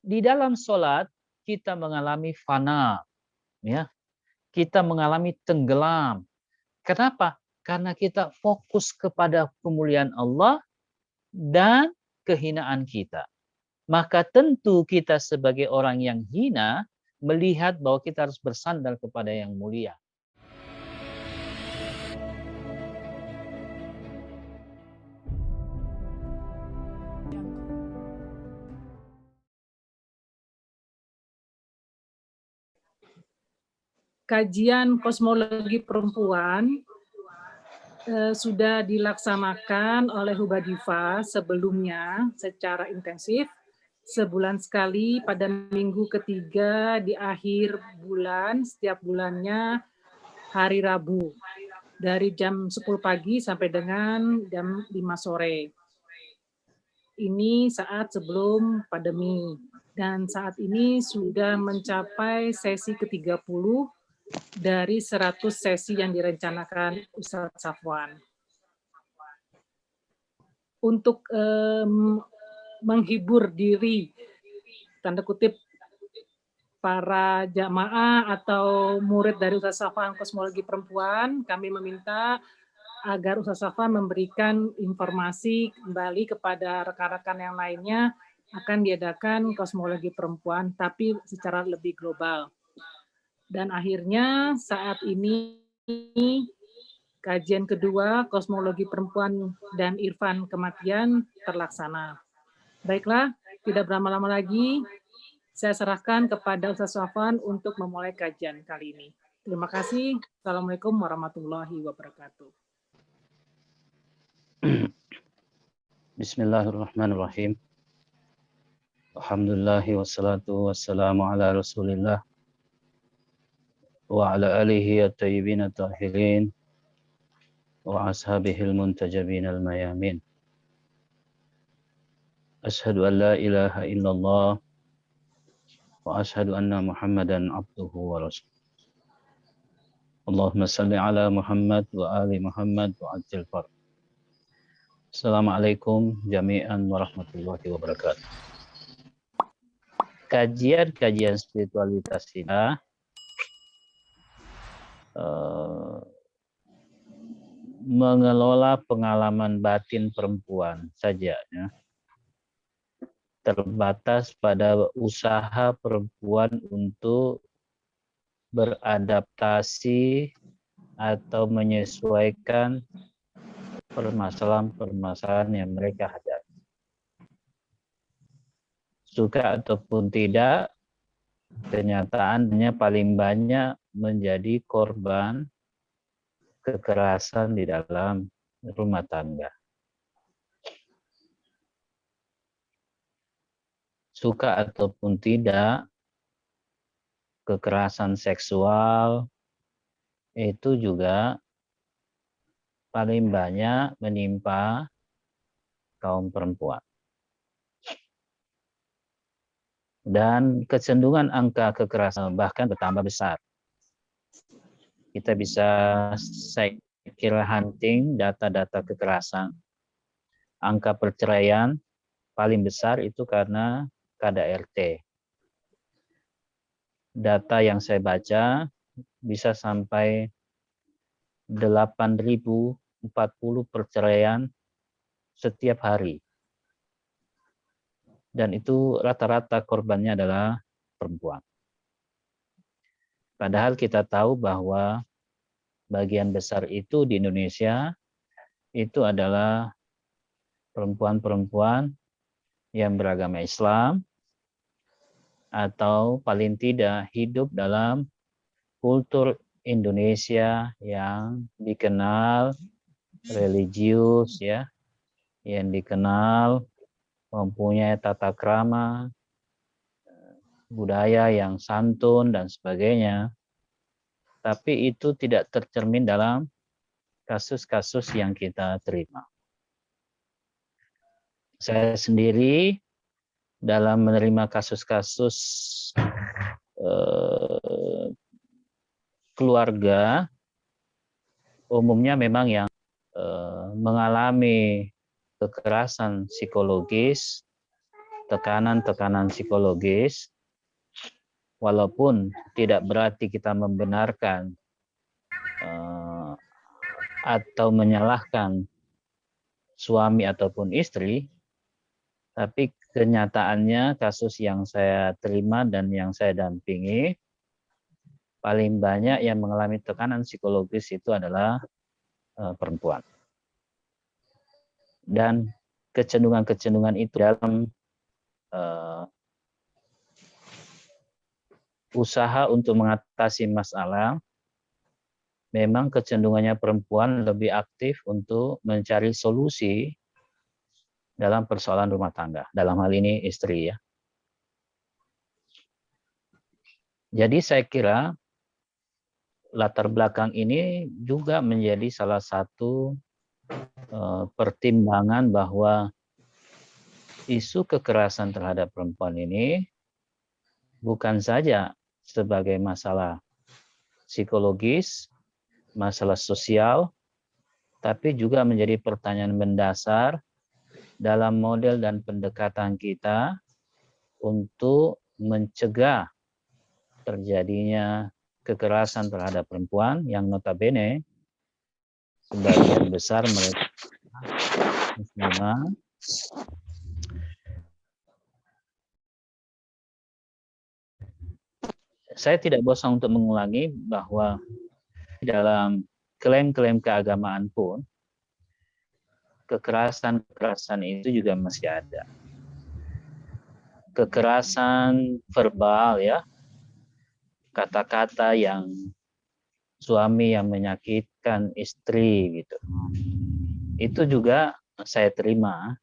Di dalam sholat kita mengalami fana, ya, kita mengalami tenggelam. Kenapa? Karena kita fokus kepada kemuliaan Allah dan kehinaan kita. Maka tentu kita sebagai orang yang hina melihat bahwa kita harus bersandar kepada yang mulia. Kajian kosmologi perempuan sudah dilaksanakan oleh Hubadifa sebelumnya secara intensif sebulan sekali pada minggu ketiga di akhir bulan, setiap bulannya hari Rabu dari jam 10 pagi sampai dengan jam 5 sore. Ini saat sebelum pandemi dan saat ini sudah mencapai sesi ke-30 dari 100 sesi yang direncanakan Ustadz Safwan. Untuk menghibur diri, tanda kutip, para jamaah atau murid dari Ustadz Safwan Kosmologi Perempuan, kami meminta agar Ustadz Safwan memberikan informasi kembali kepada rekan-rekan yang lainnya akan diadakan kosmologi perempuan, tapi secara lebih global. Dan akhirnya saat ini kajian kedua kosmologi perempuan dan irfan kematian terlaksana. Baiklah, tidak berlama-lama lagi, saya serahkan kepada Ustaz Safwan untuk memulai kajian kali ini. Terima kasih. Assalamualaikum warahmatullahi wabarakatuh. Bismillahirrahmanirrahim. Alhamdulillahi wassalatu wassalamu ala Rasulillah wa ala alihi at-tayyibin at-tahirin wa ashabihil muntajabin al-mayamin. Ashhadu an la ilaha illallah wa ashhadu anna Muhammadan abduhu wa rasuluh. Allahumma salli ala Muhammad wa ali Muhammad wa ajil far. Assalamualaikum jami'an warahmatullahi wabarakatuh. Kajian spiritualitas kita mengelola pengalaman batin perempuan saja, ya. Terbatas pada usaha perempuan untuk beradaptasi atau menyesuaikan permasalahan-permasalahan yang mereka hadapi. Suka ataupun tidak, kenyataannya paling banyak menjadi korban kekerasan di dalam rumah tangga. Suka ataupun tidak, kekerasan seksual itu juga paling banyak menimpa kaum perempuan. Dan kecenderungan angka kekerasan bahkan bertambah besar. Kita bisa kira hunting data-data kekerasan. Angka perceraian paling besar itu karena KDRT. Data yang saya baca bisa sampai 8.040 perceraian setiap hari. Dan itu rata-rata korbannya adalah perempuan. Padahal kita tahu bahwa bagian besar itu di Indonesia itu adalah perempuan-perempuan yang beragama Islam atau paling tidak hidup dalam kultur Indonesia yang dikenal religius, ya, yang dikenal mempunyai tata krama, budaya yang santun dan sebagainya. Tapi itu tidak tercermin dalam kasus-kasus yang kita terima. Saya sendiri dalam menerima kasus-kasus keluarga, umumnya memang yang mengalami kekerasan psikologis tekanan-tekanan psikologis, walaupun tidak berarti kita membenarkan atau menyalahkan suami ataupun istri, tapi kenyataannya kasus yang saya terima dan yang saya dampingi, paling banyak yang mengalami tekanan psikologis itu adalah perempuan. Dan kecenderungan-kecenderungan itu dalam usaha untuk mengatasi masalah, memang kecenderungannya perempuan lebih aktif untuk mencari solusi dalam persoalan rumah tangga. Dalam hal ini istri ya. Jadi saya kira latar belakang ini juga menjadi salah satu pertimbangan bahwa isu kekerasan terhadap perempuan ini bukan saja sebagai masalah psikologis, masalah sosial, tapi juga menjadi pertanyaan mendasar dalam model dan pendekatan kita untuk mencegah terjadinya kekerasan terhadap perempuan yang notabene sebagian besar mereka muslimah. Saya tidak bosan untuk mengulangi bahwa dalam klaim-klaim keagamaan pun kekerasan itu juga masih ada. Kekerasan verbal ya, kata-kata yang suami yang menyakitkan istri gitu. Itu juga saya terima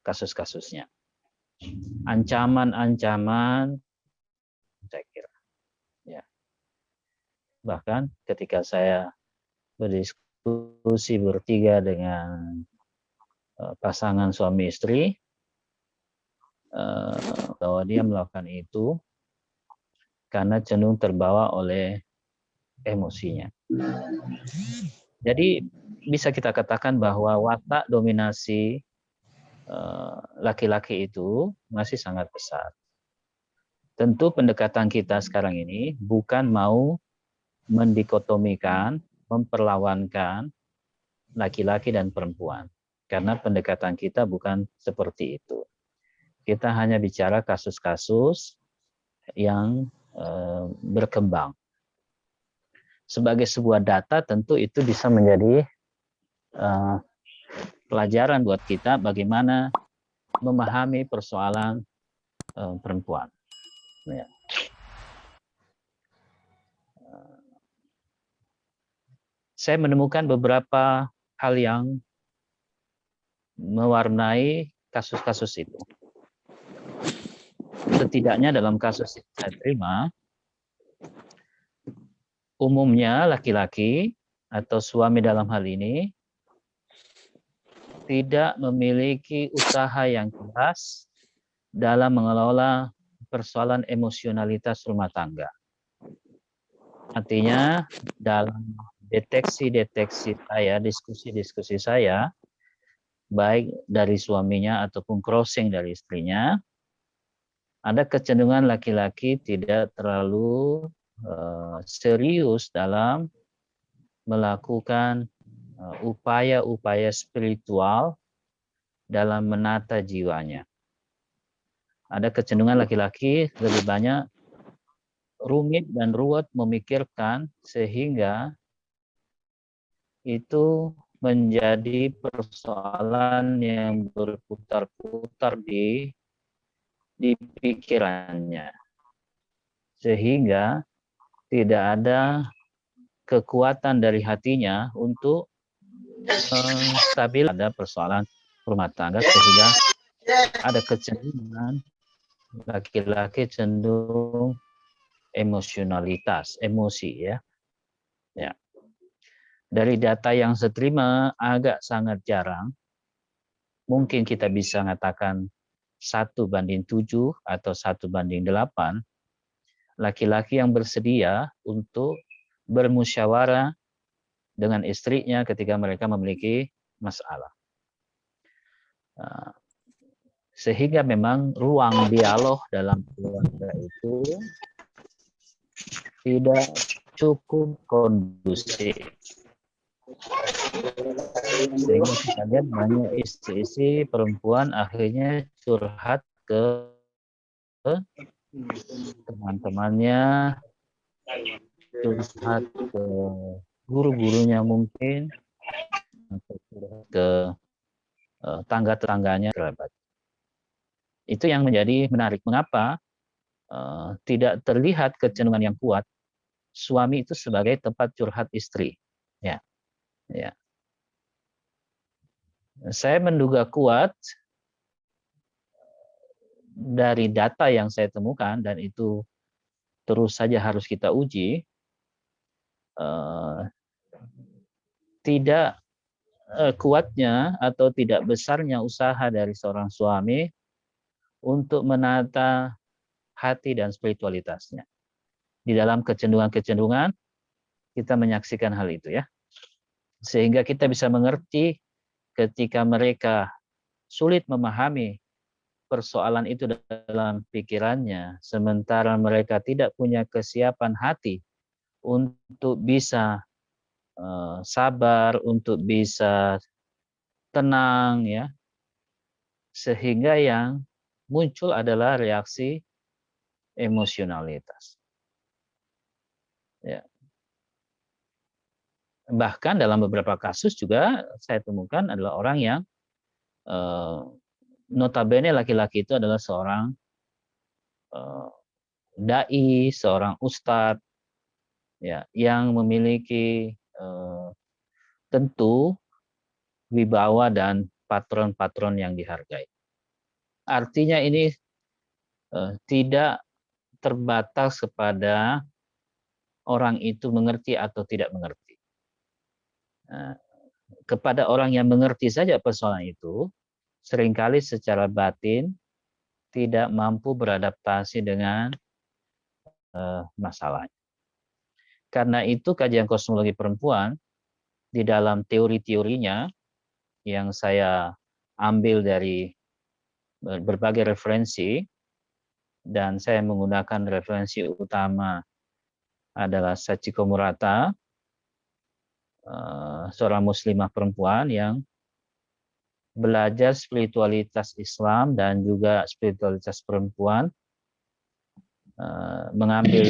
kasus-kasusnya. Ancaman-ancaman saya kira. Ya. Bahkan ketika saya berdiskusi bertiga dengan pasangan suami istri, bahwa dia melakukan itu karena cenderung terbawa oleh emosinya. Jadi bisa kita katakan bahwa watak dominasi laki-laki itu masih sangat besar. Tentu pendekatan kita sekarang ini bukan mau mendikotomikan, memperlawankan laki-laki dan perempuan. Karena pendekatan kita bukan seperti itu. Kita hanya bicara kasus-kasus yang berkembang. Sebagai sebuah data tentu itu bisa menjadi pelajaran buat kita bagaimana memahami persoalan perempuan. Ya. Saya menemukan beberapa hal yang mewarnai kasus-kasus itu. Setidaknya dalam kasus yang saya terima, umumnya laki-laki atau suami dalam hal ini tidak memiliki usaha yang keras dalam mengelola persoalan emosionalitas rumah tangga. Artinya dalam deteksi-deteksi saya, diskusi-diskusi saya, baik dari suaminya ataupun crossing dari istrinya, ada kecenderungan laki-laki tidak terlalu serius dalam melakukan upaya-upaya spiritual dalam menata jiwanya. Ada kecenderungan laki-laki lebih banyak rumit dan ruwet memikirkan sehingga itu menjadi persoalan yang berputar-putar di pikirannya. Sehingga tidak ada kekuatan dari hatinya untuk stabil ada persoalan rumah tangga, sehingga ada kecenderungan laki-laki cenderung emosionalitas, emosi ya. Ya. Dari data yang saya terima agak sangat jarang. Mungkin kita bisa mengatakan 1:7 atau 1:8 laki-laki yang bersedia untuk bermusyawarah dengan istrinya ketika mereka memiliki masalah. Sehingga memang ruang dialog dalam keluarga itu tidak cukup kondusif. Sehingga kita lihat banyak istri-istri perempuan akhirnya curhat ke teman-temannya, curhat ke guru-gurunya mungkin, atau curhat ke tangga-tangganya, kerabat. Itu yang menjadi menarik. Mengapa tidak terlihat kecenderungan yang kuat suami itu sebagai tempat curhat istri? Ya, ya. Saya menduga kuat dari data yang saya temukan, dan itu terus saja harus kita uji, tidak kuatnya atau tidak besarnya usaha dari seorang suami untuk menata hati dan spiritualitasnya. Di dalam kecenderungan-kecenderungan, kita menyaksikan hal itu ya. Sehingga kita bisa mengerti ketika mereka sulit memahami persoalan itu dalam pikirannya, sementara mereka tidak punya kesiapan hati untuk bisa sabar, untuk bisa tenang ya, sehingga yang muncul adalah reaksi emosionalitas. Ya. Bahkan dalam beberapa kasus juga saya temukan adalah orang yang notabene laki-laki itu adalah seorang dai, seorang ustadz, ya, yang memiliki tentu wibawa dan patron-patron yang dihargai. Artinya ini tidak terbatas kepada orang itu mengerti atau tidak mengerti. Kepada orang yang mengerti saja persoalan itu, seringkali secara batin tidak mampu beradaptasi dengan masalahnya. Karena itu kajian kosmologi perempuan di dalam teori-teorinya yang saya ambil dari berbagai referensi, dan saya menggunakan referensi utama adalah Sachiko Murata, seorang muslimah perempuan yang belajar spiritualitas Islam dan juga spiritualitas perempuan, mengambil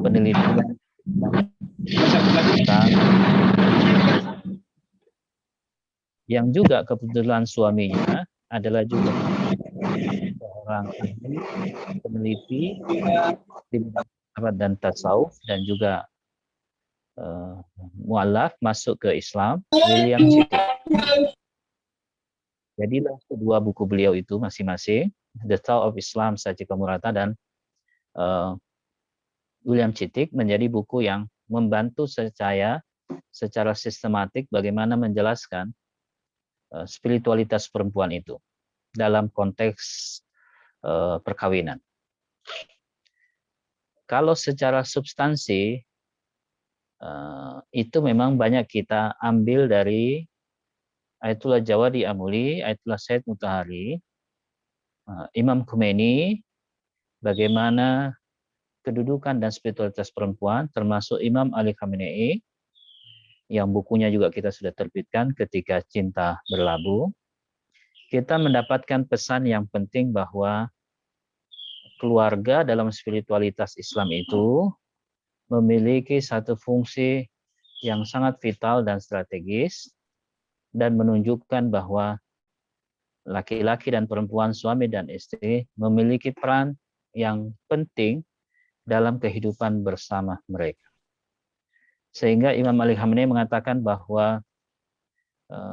penelitian tentang yang juga kebetulan suaminya adalah juga seorang ahli peneliti di bidang filsafat dan tasawuf, dan juga mualaf masuk ke Islam, William Chittick. Jadilah kedua buku beliau itu masing-masing, The Thought of Islam, Sachiko Murata, dan William Chittick, menjadi buku yang membantu saya secara sistematik bagaimana menjelaskan spiritualitas perempuan itu dalam konteks perkawinan. Kalau secara substansi, itu memang banyak kita ambil dari Ayatullah Jawadi Amuli, Ayatullah Said Mutahari, Imam Khomeini, bagaimana kedudukan dan spiritualitas perempuan, termasuk Imam Ali Khamenei, yang bukunya juga kita sudah terbitkan, Ketika Cinta Berlabuh. Kita mendapatkan pesan yang penting bahwa keluarga dalam spiritualitas Islam itu memiliki satu fungsi yang sangat vital dan strategis, dan menunjukkan bahwa laki-laki dan perempuan, suami dan istri, memiliki peran yang penting dalam kehidupan bersama mereka. Sehingga Imam Ali Khamenei mengatakan bahwa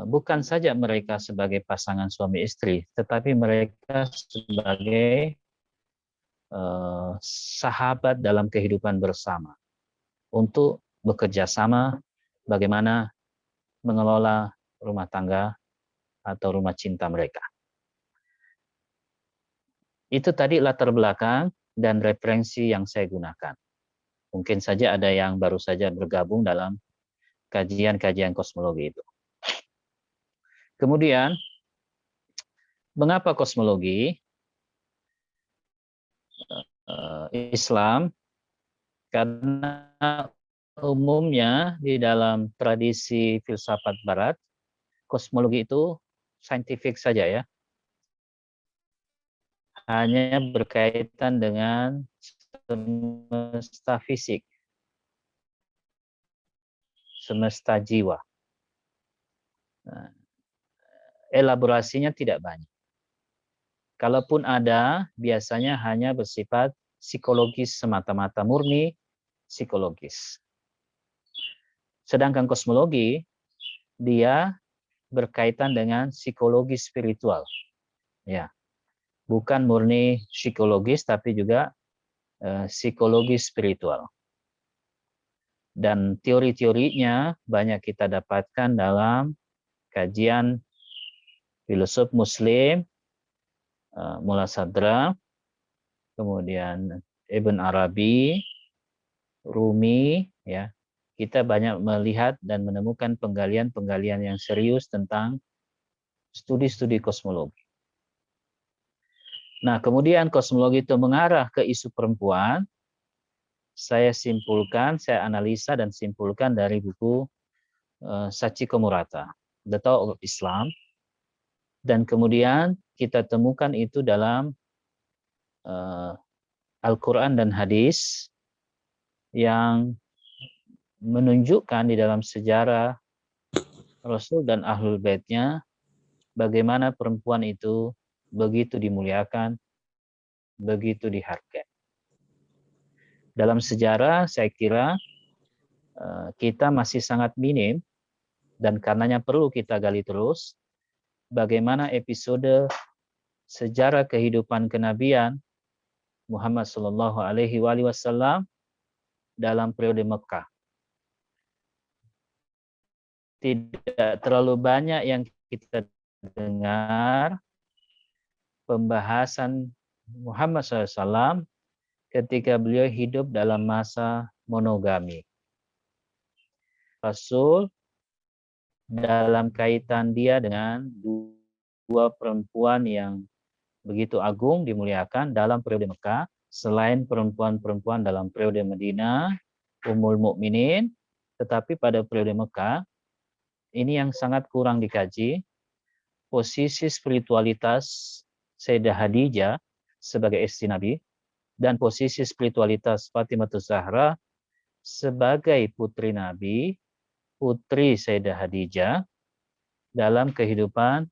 bukan saja mereka sebagai pasangan suami istri, tetapi mereka sebagai sahabat dalam kehidupan bersama, untuk bekerja sama bagaimana mengelola rumah tangga atau rumah cinta mereka. Itu tadi latar belakang dan referensi yang saya gunakan. Mungkin saja ada yang baru saja bergabung dalam kajian-kajian kosmologi itu. Kemudian, Mengapa kosmologi Islam? Karena umumnya di dalam tradisi filsafat barat, kosmologi itu saintifik saja ya. Hanya berkaitan dengan semesta fisik, semesta jiwa. Nah, elaborasinya tidak banyak. Kalaupun ada, biasanya hanya bersifat psikologis semata-mata, murni psikologis. Sedangkan kosmologi, dia berkaitan dengan psikologi spiritual. Ya, bukan murni psikologis, tapi juga psikologi spiritual. Dan teori-teorinya banyak kita dapatkan dalam kajian filosof Muslim, Mullah Sadra, kemudian Ibn Arabi, Rumi, ya. Kita banyak melihat dan menemukan penggalian-penggalian yang serius tentang studi-studi kosmologi. Nah, kemudian kosmologi itu mengarah ke isu perempuan. Saya simpulkan, saya analisa dan simpulkan dari buku Sachiko Murata, The Thought of Islam. Dan kemudian kita temukan itu dalam Al-Quran dan hadis yang menunjukkan di dalam sejarah Rasul dan Ahlul Baitnya bagaimana perempuan itu begitu dimuliakan, begitu dihargai. Dalam sejarah saya kira kita masih sangat minim dan karenanya perlu kita gali terus bagaimana episode sejarah kehidupan kenabian Muhammad Shallallahu Alaihi Wasallam dalam periode Mekah. Tidak terlalu banyak yang kita dengar pembahasan Muhammad SAW ketika beliau hidup dalam masa monogami. Rasul dalam kaitan dia dengan dua perempuan yang begitu agung dimuliakan dalam periode Mekah, selain perempuan-perempuan dalam periode Madinah, Ummul Mukminin, tetapi pada periode Mekah, ini yang sangat kurang dikaji, posisi spiritualitas Sayyidah Khadijah sebagai istri Nabi, dan posisi spiritualitas Fatimah Zahra sebagai putri Nabi, putri Sayyidah Khadijah, dalam kehidupan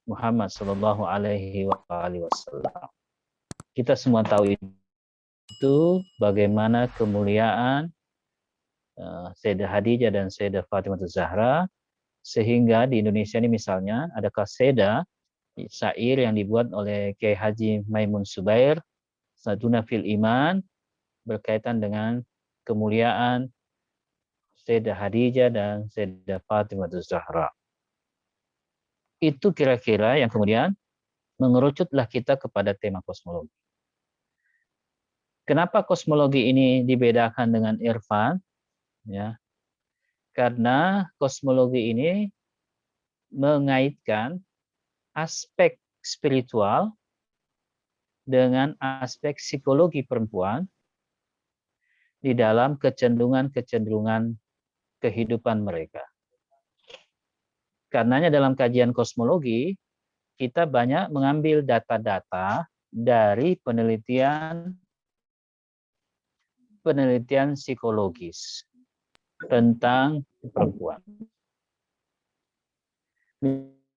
Muhammad Sallallahu Alaihi Wasallam. Kita semua tahu itu bagaimana kemuliaan Sayyidah Khadijah dan Sayyidah Fatimah Zahra, sehingga di Indonesia ini misalnya ada kaseda syair yang dibuat oleh Kiai Haji Maimun Subair, Saduna fil Iman, berkaitan dengan kemuliaan Sayyidah Khadijah dan Sayyidah Fatimah Zahra. Itu kira-kira yang kemudian mengerucutlah kita kepada tema kosmologi. Kenapa kosmologi ini dibedakan dengan irfan? Ya, karena kosmologi ini mengaitkan aspek spiritual dengan aspek psikologi perempuan di dalam kecenderungan-kecenderungan kehidupan mereka. Karenanya dalam kajian kosmologi, kita banyak mengambil data-data dari penelitian psikologis tentang perempuan.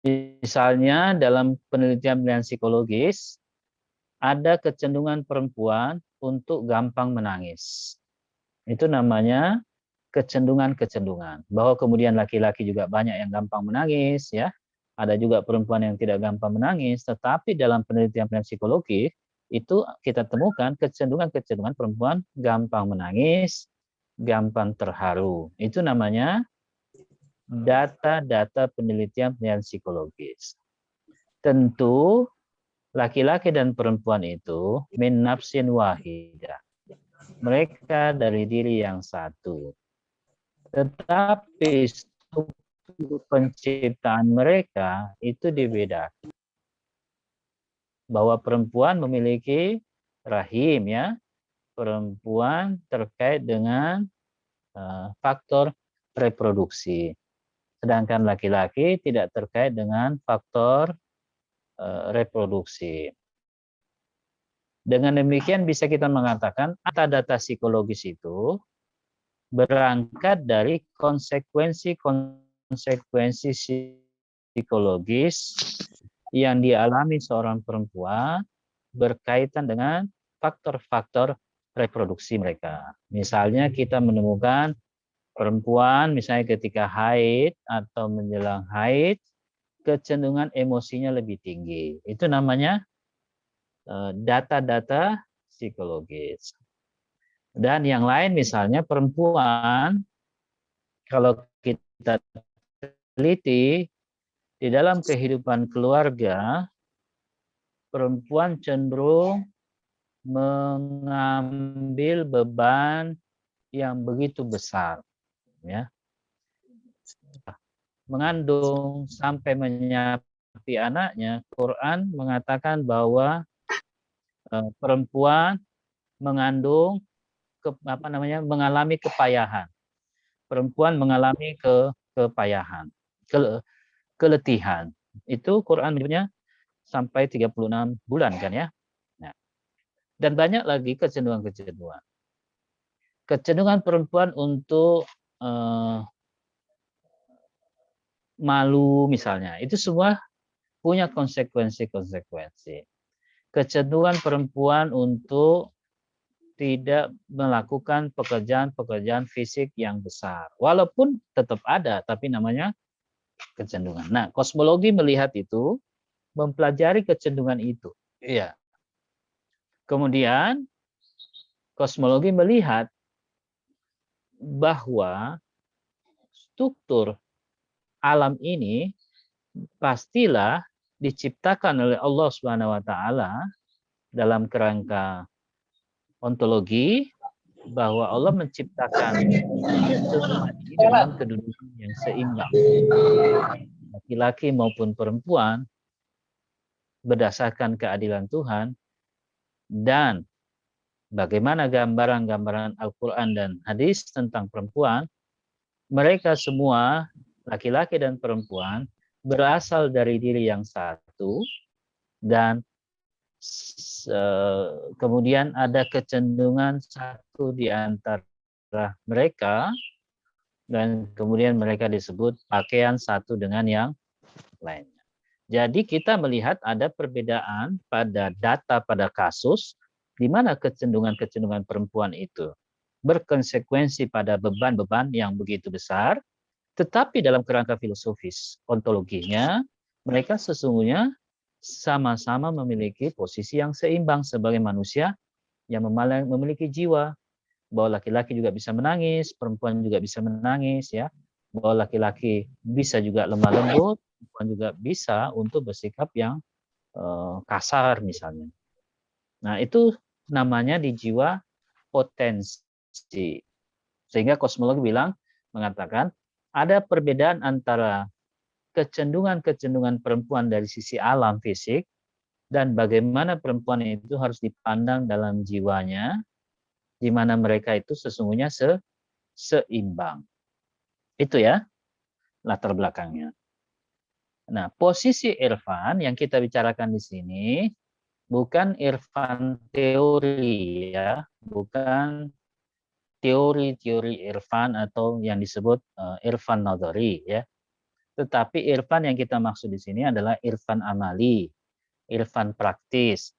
Misalnya dalam penelitian psikologis, ada kecenderungan perempuan untuk gampang menangis. Itu namanya kecenderungan-kecenderungan. Bahwa kemudian laki-laki juga banyak yang gampang menangis, ya. Ada juga perempuan yang tidak gampang menangis, tetapi dalam penelitian psikologi itu kita temukan kecenderungan-kecenderungan perempuan gampang menangis, gampang terharu. Itu namanya data-data penelitian psikologis. Tentu laki-laki dan perempuan itu min nafsin wahidah. Mereka dari diri yang satu. Tetapi struktur penciptaan mereka itu dibedakan. bahwa perempuan memiliki rahim, ya. Perempuan terkait dengan faktor reproduksi. Sedangkan laki-laki tidak terkait dengan faktor reproduksi. Dengan demikian bisa kita mengatakan data psikologis itu berangkat dari konsekuensi psikologis yang dialami seorang perempuan berkaitan dengan faktor-faktor reproduksi mereka. Misalnya kita menemukan perempuan misalnya ketika haid atau menjelang haid, kecenderungan emosinya lebih tinggi. Itu namanya data-data psikologis. Dan yang lain misalnya perempuan, kalau kita teliti, di dalam kehidupan keluarga, perempuan cenderung mengambil beban yang begitu besar, ya. Mengandung sampai menyapi anaknya, Quran mengatakan bahwa perempuan mengandung mengalami kepayahan. Perempuan mengalami kepayahan, keletihan. Itu Quran menyebutnya sampai 36 bulan kan ya. Nah, dan banyak lagi kecenderungan-kecenderungan. Kecenderungan perempuan untuk malu misalnya, itu semua punya konsekuensi-konsekuensi. Kecenderungan perempuan untuk tidak melakukan pekerjaan-pekerjaan fisik yang besar. Walaupun tetap ada, tapi namanya kecenderungan. Nah, kosmologi melihat itu, mempelajari kecenderungan itu. Iya. Kemudian, kosmologi melihat bahwa struktur alam ini pastilah diciptakan oleh Allah Subhanahu wa taala dalam kerangka ontologi, bahwa Allah menciptakan semua ini dalam kedudukan yang seimbang. Laki-laki maupun perempuan berdasarkan keadilan Tuhan, dan bagaimana gambaran-gambaran Al-Quran dan hadis tentang perempuan, mereka semua, laki-laki dan perempuan, berasal dari diri yang satu, dan kemudian ada kecenderungan satu di antara mereka, dan kemudian mereka disebut pakaian satu dengan yang lainnya. Jadi kita melihat ada perbedaan pada data pada kasus di mana kecenderungan-kecenderungan perempuan itu berkonsekuensi pada beban-beban yang begitu besar, tetapi dalam kerangka filosofis ontologinya mereka sesungguhnya sama-sama memiliki posisi yang seimbang sebagai manusia yang memiliki jiwa, bahwa laki-laki juga bisa menangis, perempuan juga bisa menangis, ya, bahwa laki-laki bisa juga lemah lembut, perempuan juga bisa untuk bersikap yang kasar misalnya. Nah, itu namanya di jiwa potensi. Sehingga kosmologi mengatakan ada perbedaan antara kecenderungan-kecenderungan perempuan dari sisi alam fisik dan bagaimana perempuan itu harus dipandang dalam jiwanya, di mana mereka itu sesungguhnya seimbang. Itu ya latar belakangnya. Nah, posisi irfan yang kita bicarakan di sini bukan irfan teori ya, bukan teori-teori irfan atau yang disebut irfan nadhari ya. Tetapi irfan yang kita maksud di sini adalah irfan amali, irfan praktis,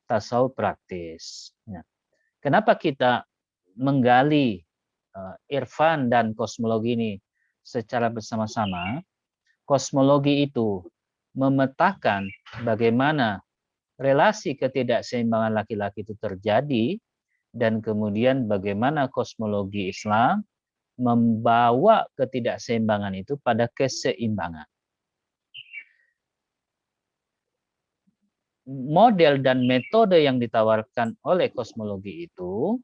tasawuf praktis. Ya. Kenapa kita menggali irfan dan kosmologi ini secara bersama-sama? Kosmologi itu memetakan bagaimana relasi ketidakseimbangan laki-laki itu terjadi, dan kemudian bagaimana kosmologi Islam membawa ketidakseimbangan itu pada keseimbangan. Model dan metode yang ditawarkan oleh kosmologi itu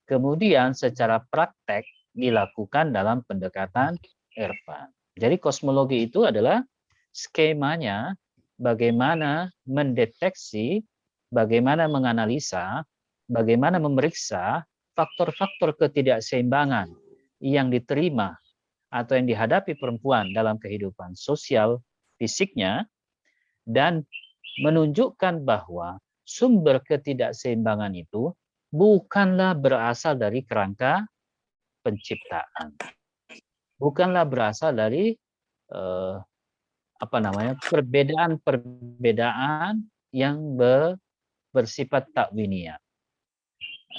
kemudian secara praktek dilakukan dalam pendekatan irfan. Jadi kosmologi itu adalah skemanya bagaimana mendeteksi, bagaimana menganalisa, bagaimana memeriksa faktor-faktor ketidakseimbangan yang diterima atau yang dihadapi perempuan dalam kehidupan sosial fisiknya, dan menunjukkan bahwa sumber ketidakseimbangan itu bukanlah berasal dari kerangka penciptaan, bukanlah berasal dari perbedaan-perbedaan yang bersifat takwiniyah,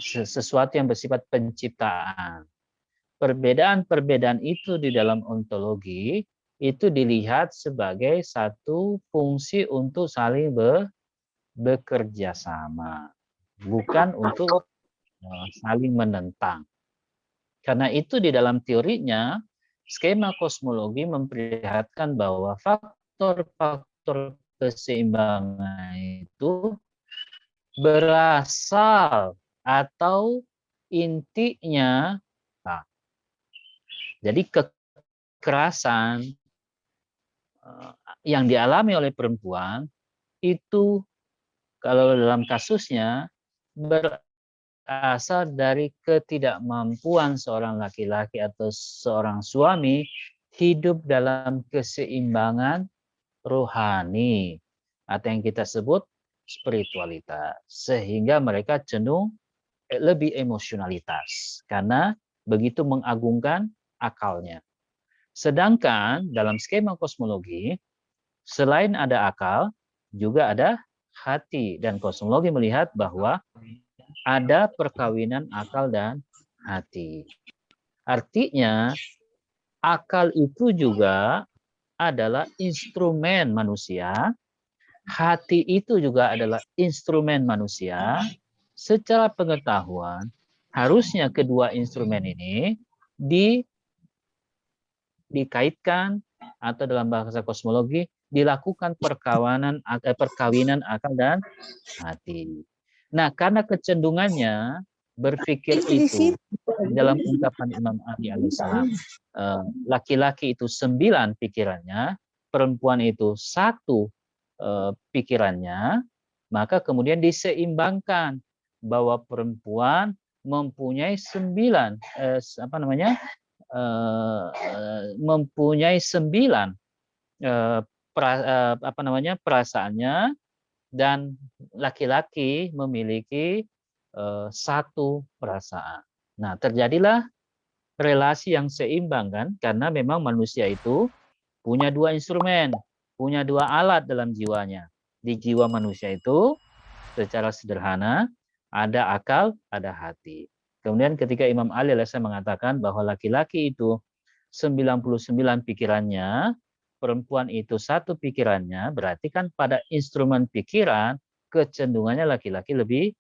sesuatu yang bersifat penciptaan. Perbedaan-perbedaan itu di dalam ontologi itu dilihat sebagai satu fungsi untuk saling bekerja sama, bukan untuk saling menentang. Karena itu di dalam teorinya, skema kosmologi memperlihatkan bahwa faktor-faktor keseimbangan itu berasal atau intinya, jadi kekerasan yang dialami oleh perempuan itu kalau dalam kasusnya berasal dari ketidakmampuan seorang laki-laki atau seorang suami hidup dalam keseimbangan rohani atau yang kita sebut spiritualitas, sehingga mereka cenderung lebih emosionalitas karena begitu mengagungkan akalnya. Sedangkan dalam skema kosmologi, selain ada akal, juga ada hati. Dan kosmologi melihat bahwa ada perkawinan akal dan hati. Artinya, akal itu juga adalah instrumen manusia, hati itu juga adalah instrumen manusia. Secara pengetahuan, harusnya kedua instrumen ini dikaitkan atau dalam bahasa kosmologi dilakukan perkawinan akal dan hati. Nah, karena kecenderungannya berpikir itu dalam ungkapan Imam Ali alaihissalam, laki-laki itu 9 pikirannya, perempuan itu 1 pikirannya, maka kemudian diseimbangkan bahwa perempuan mempunyai 9 mempunyai 9 perasaannya, dan laki-laki memiliki 1 perasaan. Nah, terjadilah relasi yang seimbang kan, karena memang manusia itu punya 2 instrumen, punya 2 alat dalam jiwanya. Di jiwa manusia itu secara sederhana ada akal, ada hati. Kemudian ketika Imam Ali alaihissalam mengatakan bahwa laki-laki itu 99 pikirannya, perempuan itu 1 pikirannya, berarti kan pada instrumen pikiran kecenderungannya laki-laki lebih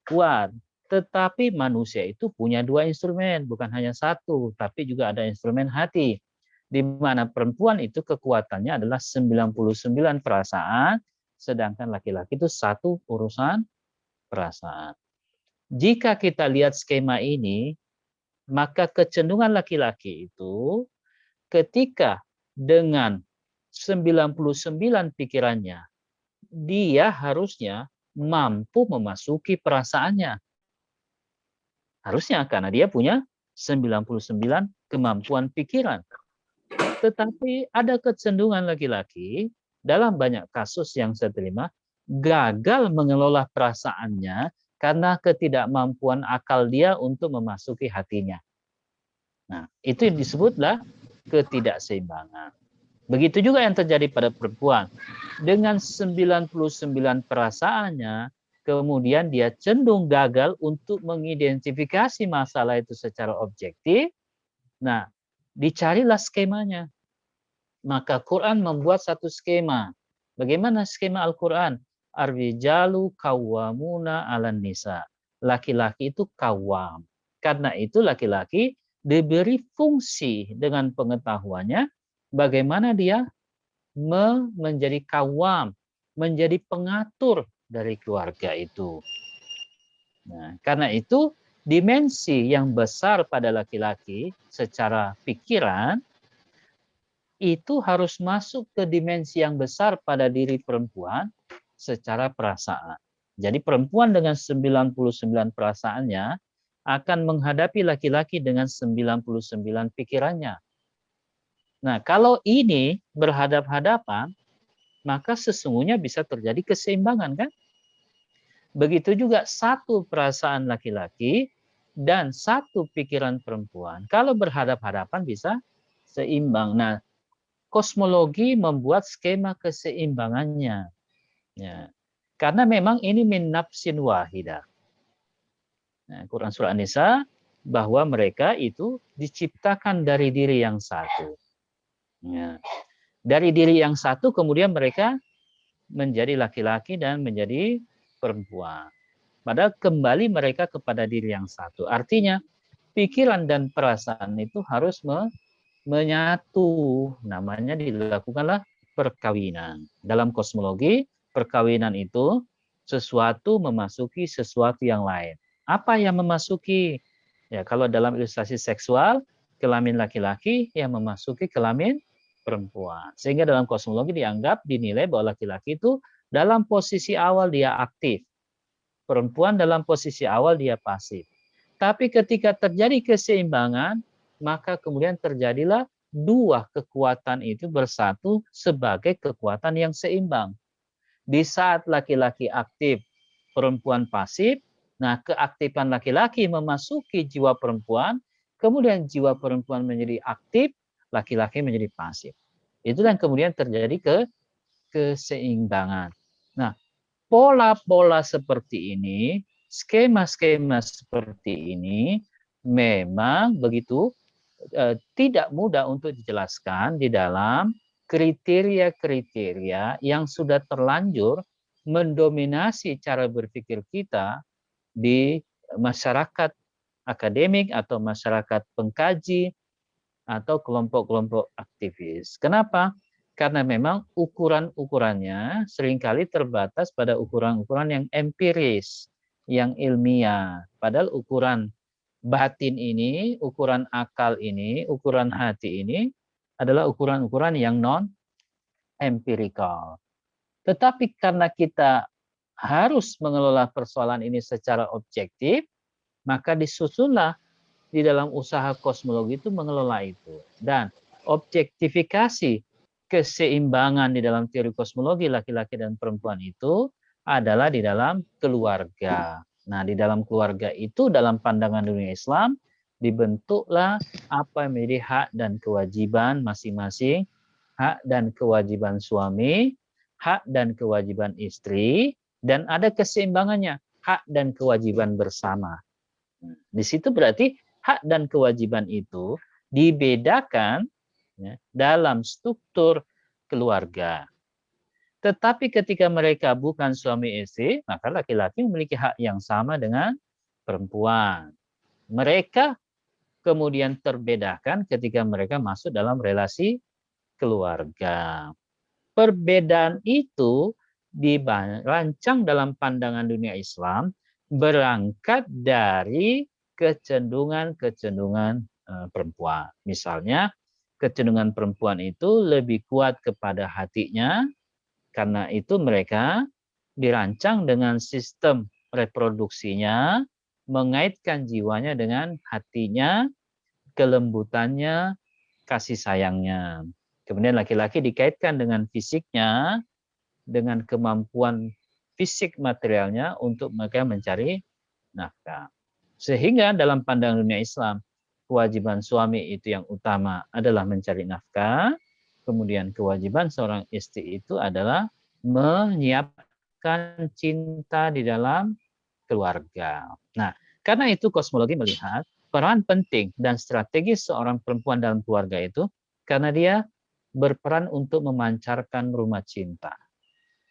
kuat. Tetapi manusia itu punya 2 instrumen, bukan hanya 1, tapi juga ada instrumen hati. Di mana perempuan itu kekuatannya adalah 99 perasaan, sedangkan laki-laki itu 1 urusan perasaan. Jika kita lihat skema ini, maka kecenderungan laki-laki itu ketika dengan 99 pikirannya, dia harusnya mampu memasuki perasaannya. Harusnya, karena dia punya 99 kemampuan pikiran. Tetapi ada kecenderungan laki-laki, dalam banyak kasus yang saya terima, gagal mengelola perasaannya karena ketidakmampuan akal dia untuk memasuki hatinya. Nah, itu yang disebutlah ketidakseimbangan. Begitu juga yang terjadi pada perempuan. Dengan 99 perasaannya, kemudian dia cenderung gagal untuk mengidentifikasi masalah itu secara objektif. Nah, dicarilah skemanya. Maka Quran membuat satu skema. Bagaimana skema Al-Quran? Ar-rijalu qawwamuna 'alan nisa. Laki-laki itu kawam. Karena itu laki-laki diberi fungsi dengan pengetahuannya bagaimana dia menjadi kawam, menjadi pengatur dari keluarga itu. Nah, karena itu dimensi yang besar pada laki-laki secara pikiran itu harus masuk ke dimensi yang besar pada diri perempuan secara perasaan. Jadi perempuan dengan 99 perasaannya akan menghadapi laki-laki dengan 99 pikirannya. Nah, kalau ini berhadap-hadapan, maka sesungguhnya bisa terjadi keseimbangan, kan? Begitu juga satu perasaan laki-laki dan satu pikiran perempuan. Kalau berhadap-hadapan bisa seimbang. Nah, kosmologi membuat skema keseimbangannya. Ya. Karena memang ini min nafsin wahidah. Nah, Quran Surah An-Nisa bahwa mereka itu diciptakan dari diri yang satu. Ya. Dari diri yang satu kemudian mereka menjadi laki-laki dan menjadi perempuan. Padahal kembali mereka kepada diri yang satu. Artinya pikiran dan perasaan itu harus menyatu. Namanya dilakukanlah perkawinan. Dalam kosmologi, perkawinan itu sesuatu memasuki sesuatu yang lain. Apa yang memasuki? Ya, kalau dalam ilustrasi seksual, kelamin laki-laki yang memasuki kelamin perempuan. Sehingga dalam kosmologi dinilai bahwa laki-laki itu dalam posisi awal dia aktif. Perempuan dalam posisi awal dia pasif. Tapi ketika terjadi keseimbangan, maka kemudian terjadilah dua kekuatan itu bersatu sebagai kekuatan yang seimbang. Di saat laki-laki aktif, perempuan pasif, nah keaktifan laki-laki memasuki jiwa perempuan, kemudian jiwa perempuan menjadi aktif, laki-laki menjadi pasif. Itu yang kemudian terjadi keseimbangan. Nah, pola-pola seperti ini, skema-skema seperti ini memang begitu tidak mudah untuk dijelaskan di dalam kriteria-kriteria yang sudah terlanjur mendominasi cara berpikir kita di masyarakat akademik atau masyarakat pengkaji atau kelompok-kelompok aktivis. Kenapa? Karena memang ukuran-ukurannya seringkali terbatas pada ukuran-ukuran yang empiris, yang ilmiah. Padahal ukuran batin ini, ukuran akal ini, ukuran hati ini adalah ukuran-ukuran yang non-empirikal. Tetapi karena kita harus mengelola persoalan ini secara objektif, maka disusunlah di dalam usaha kosmologi itu mengelola itu. Dan objektifikasi keseimbangan di dalam teori kosmologi laki-laki dan perempuan itu adalah di dalam keluarga. Nah, di dalam keluarga itu dalam pandangan dunia Islam dibentuklah apa yang menjadi hak dan kewajiban masing-masing, hak dan kewajiban suami, hak dan kewajiban istri, dan ada keseimbangannya, hak dan kewajiban bersama. Di situ berarti hak dan kewajiban itu dibedakan ya, dalam struktur keluarga. Tetapi ketika mereka bukan suami istri, maka laki-laki memiliki hak yang sama dengan perempuan. Mereka kemudian terbedakan ketika mereka masuk dalam relasi keluarga. Perbedaan itu dirancang dalam pandangan dunia Islam berangkat dari kecenderungan-kecenderungan perempuan. Misalnya, kecenderungan perempuan itu lebih kuat kepada hatinya, karena itu mereka dirancang dengan sistem reproduksinya, mengaitkan jiwanya dengan hatinya, kelembutannya, kasih sayangnya. Kemudian laki-laki dikaitkan dengan fisiknya, dengan kemampuan fisik materialnya untuk mereka mencari nafkah. Sehingga dalam pandangan dunia Islam, kewajiban suami itu yang utama adalah mencari nafkah, kemudian kewajiban seorang istri itu adalah menyiapkan cinta di dalam keluarga. Nah, karena itu kosmologi melihat peran penting dan strategis seorang perempuan dalam keluarga itu karena dia berperan untuk memancarkan rumah cinta.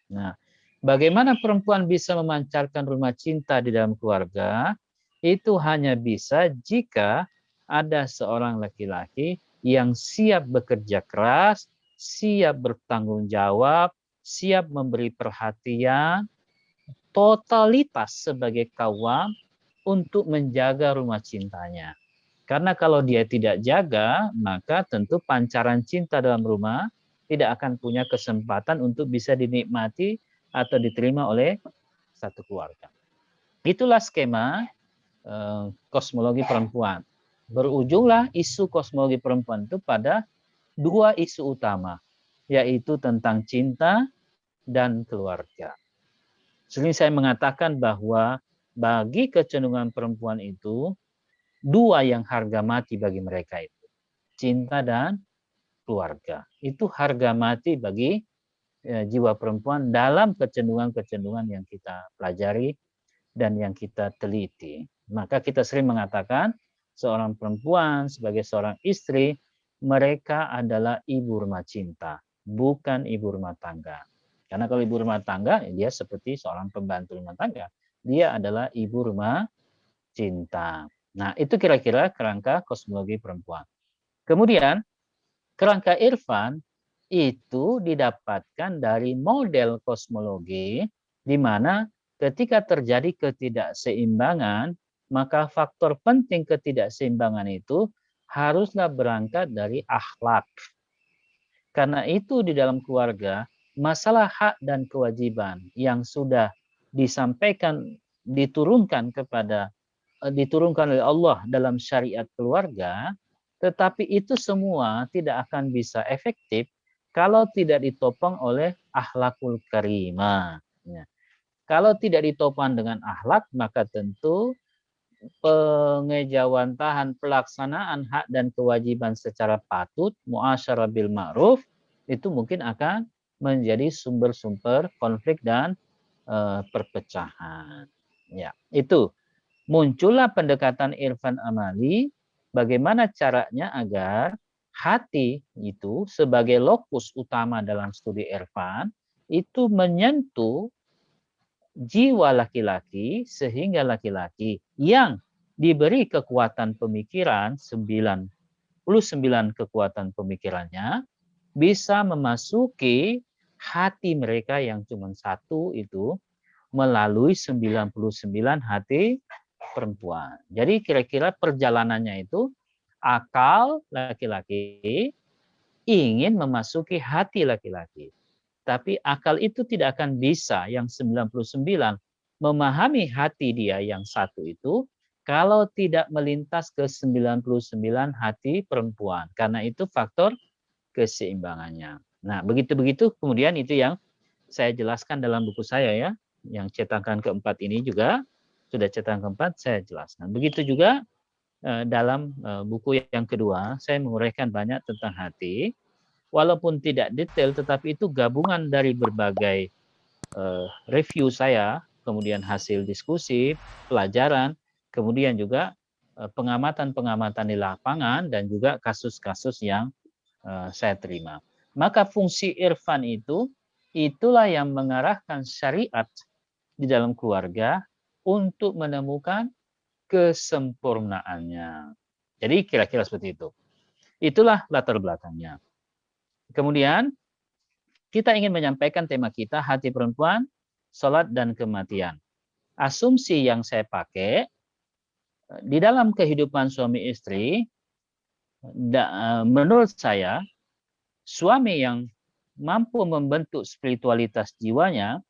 Nah, bagaimana perempuan bisa memancarkan rumah cinta di dalam keluarga? Itu hanya bisa jika ada seorang laki-laki yang siap bekerja keras, siap bertanggung jawab, siap memberi perhatian, totalitas sebagai kawam untuk menjaga rumah cintanya. Karena kalau dia tidak jaga, maka tentu pancaran cinta dalam rumah tidak akan punya kesempatan untuk bisa dinikmati atau diterima oleh satu keluarga. Itulah skema kosmologi perempuan. Berujunglah isu kosmologi perempuan itu pada dua isu utama, yaitu tentang cinta dan keluarga. Sering saya mengatakan bahwa bagi kecenderungan perempuan itu, dua yang harga mati bagi mereka itu, cinta dan keluarga. Itu harga mati bagi jiwa perempuan dalam kecenderungan-kecenderungan yang kita pelajari dan yang kita teliti. Maka kita sering mengatakan seorang perempuan sebagai seorang istri, mereka adalah ibu rumah cinta, bukan ibu rumah tangga. Karena kalau ibu rumah tangga, dia seperti seorang pembantu rumah tangga. Dia adalah ibu rumah cinta. Nah, itu kira-kira kerangka kosmologi perempuan. Kemudian, kerangka Irfan itu didapatkan dari model kosmologi di mana ketika terjadi ketidakseimbangan, maka faktor penting ketidakseimbangan itu haruslah berangkat dari akhlak. Karena itu di dalam keluarga, masalah hak dan kewajiban yang sudah disampaikan, diturunkan oleh Allah dalam syariat keluarga, tetapi itu semua tidak akan bisa efektif kalau tidak ditopang oleh akhlakul karimah. Ya. Kalau tidak ditopang dengan akhlak, maka tentu pengejawantahan pelaksanaan hak dan kewajiban secara patut, muasyarah bil ma'ruf, itu mungkin akan menjadi sumber-sumber konflik dan perpecahan. Ya, itu muncullah pendekatan Irfan Amali, bagaimana caranya agar hati itu sebagai lokus utama dalam studi Irfan, itu menyentuh jiwa laki-laki sehingga laki-laki yang diberi kekuatan pemikiran, 99 kekuatan pemikirannya, bisa memasuki hati mereka yang cuma satu itu melalui 99 hati perempuan. Jadi kira-kira perjalanannya itu akal laki-laki ingin memasuki hati laki-laki. Tapi akal itu tidak akan bisa yang 99 memahami hati dia yang satu itu kalau tidak melintas ke 99 hati perempuan. Karena itu faktor keseimbangannya. Nah, begitu-begitu kemudian itu yang saya jelaskan dalam buku saya ya, yang cetakan keempat ini juga sudah cetakan keempat saya jelaskan. Begitu juga dalam buku yang kedua, saya menguraikan banyak tentang hati, walaupun tidak detail, tetapi itu gabungan dari berbagai review saya, kemudian hasil diskusi, pelajaran, kemudian juga pengamatan-pengamatan di lapangan, dan juga kasus-kasus yang saya terima. Maka fungsi Irfan itu, itulah yang mengarahkan syariat di dalam keluarga untuk menemukan kesempurnaannya. Jadi kira-kira seperti itu. Itulah latar belakangnya. Kemudian kita ingin menyampaikan tema kita, hati perempuan, salat dan kematian. Asumsi yang saya pakai, di dalam kehidupan suami istri, menurut saya, suami yang mampu membentuk spiritualitas jiwanya,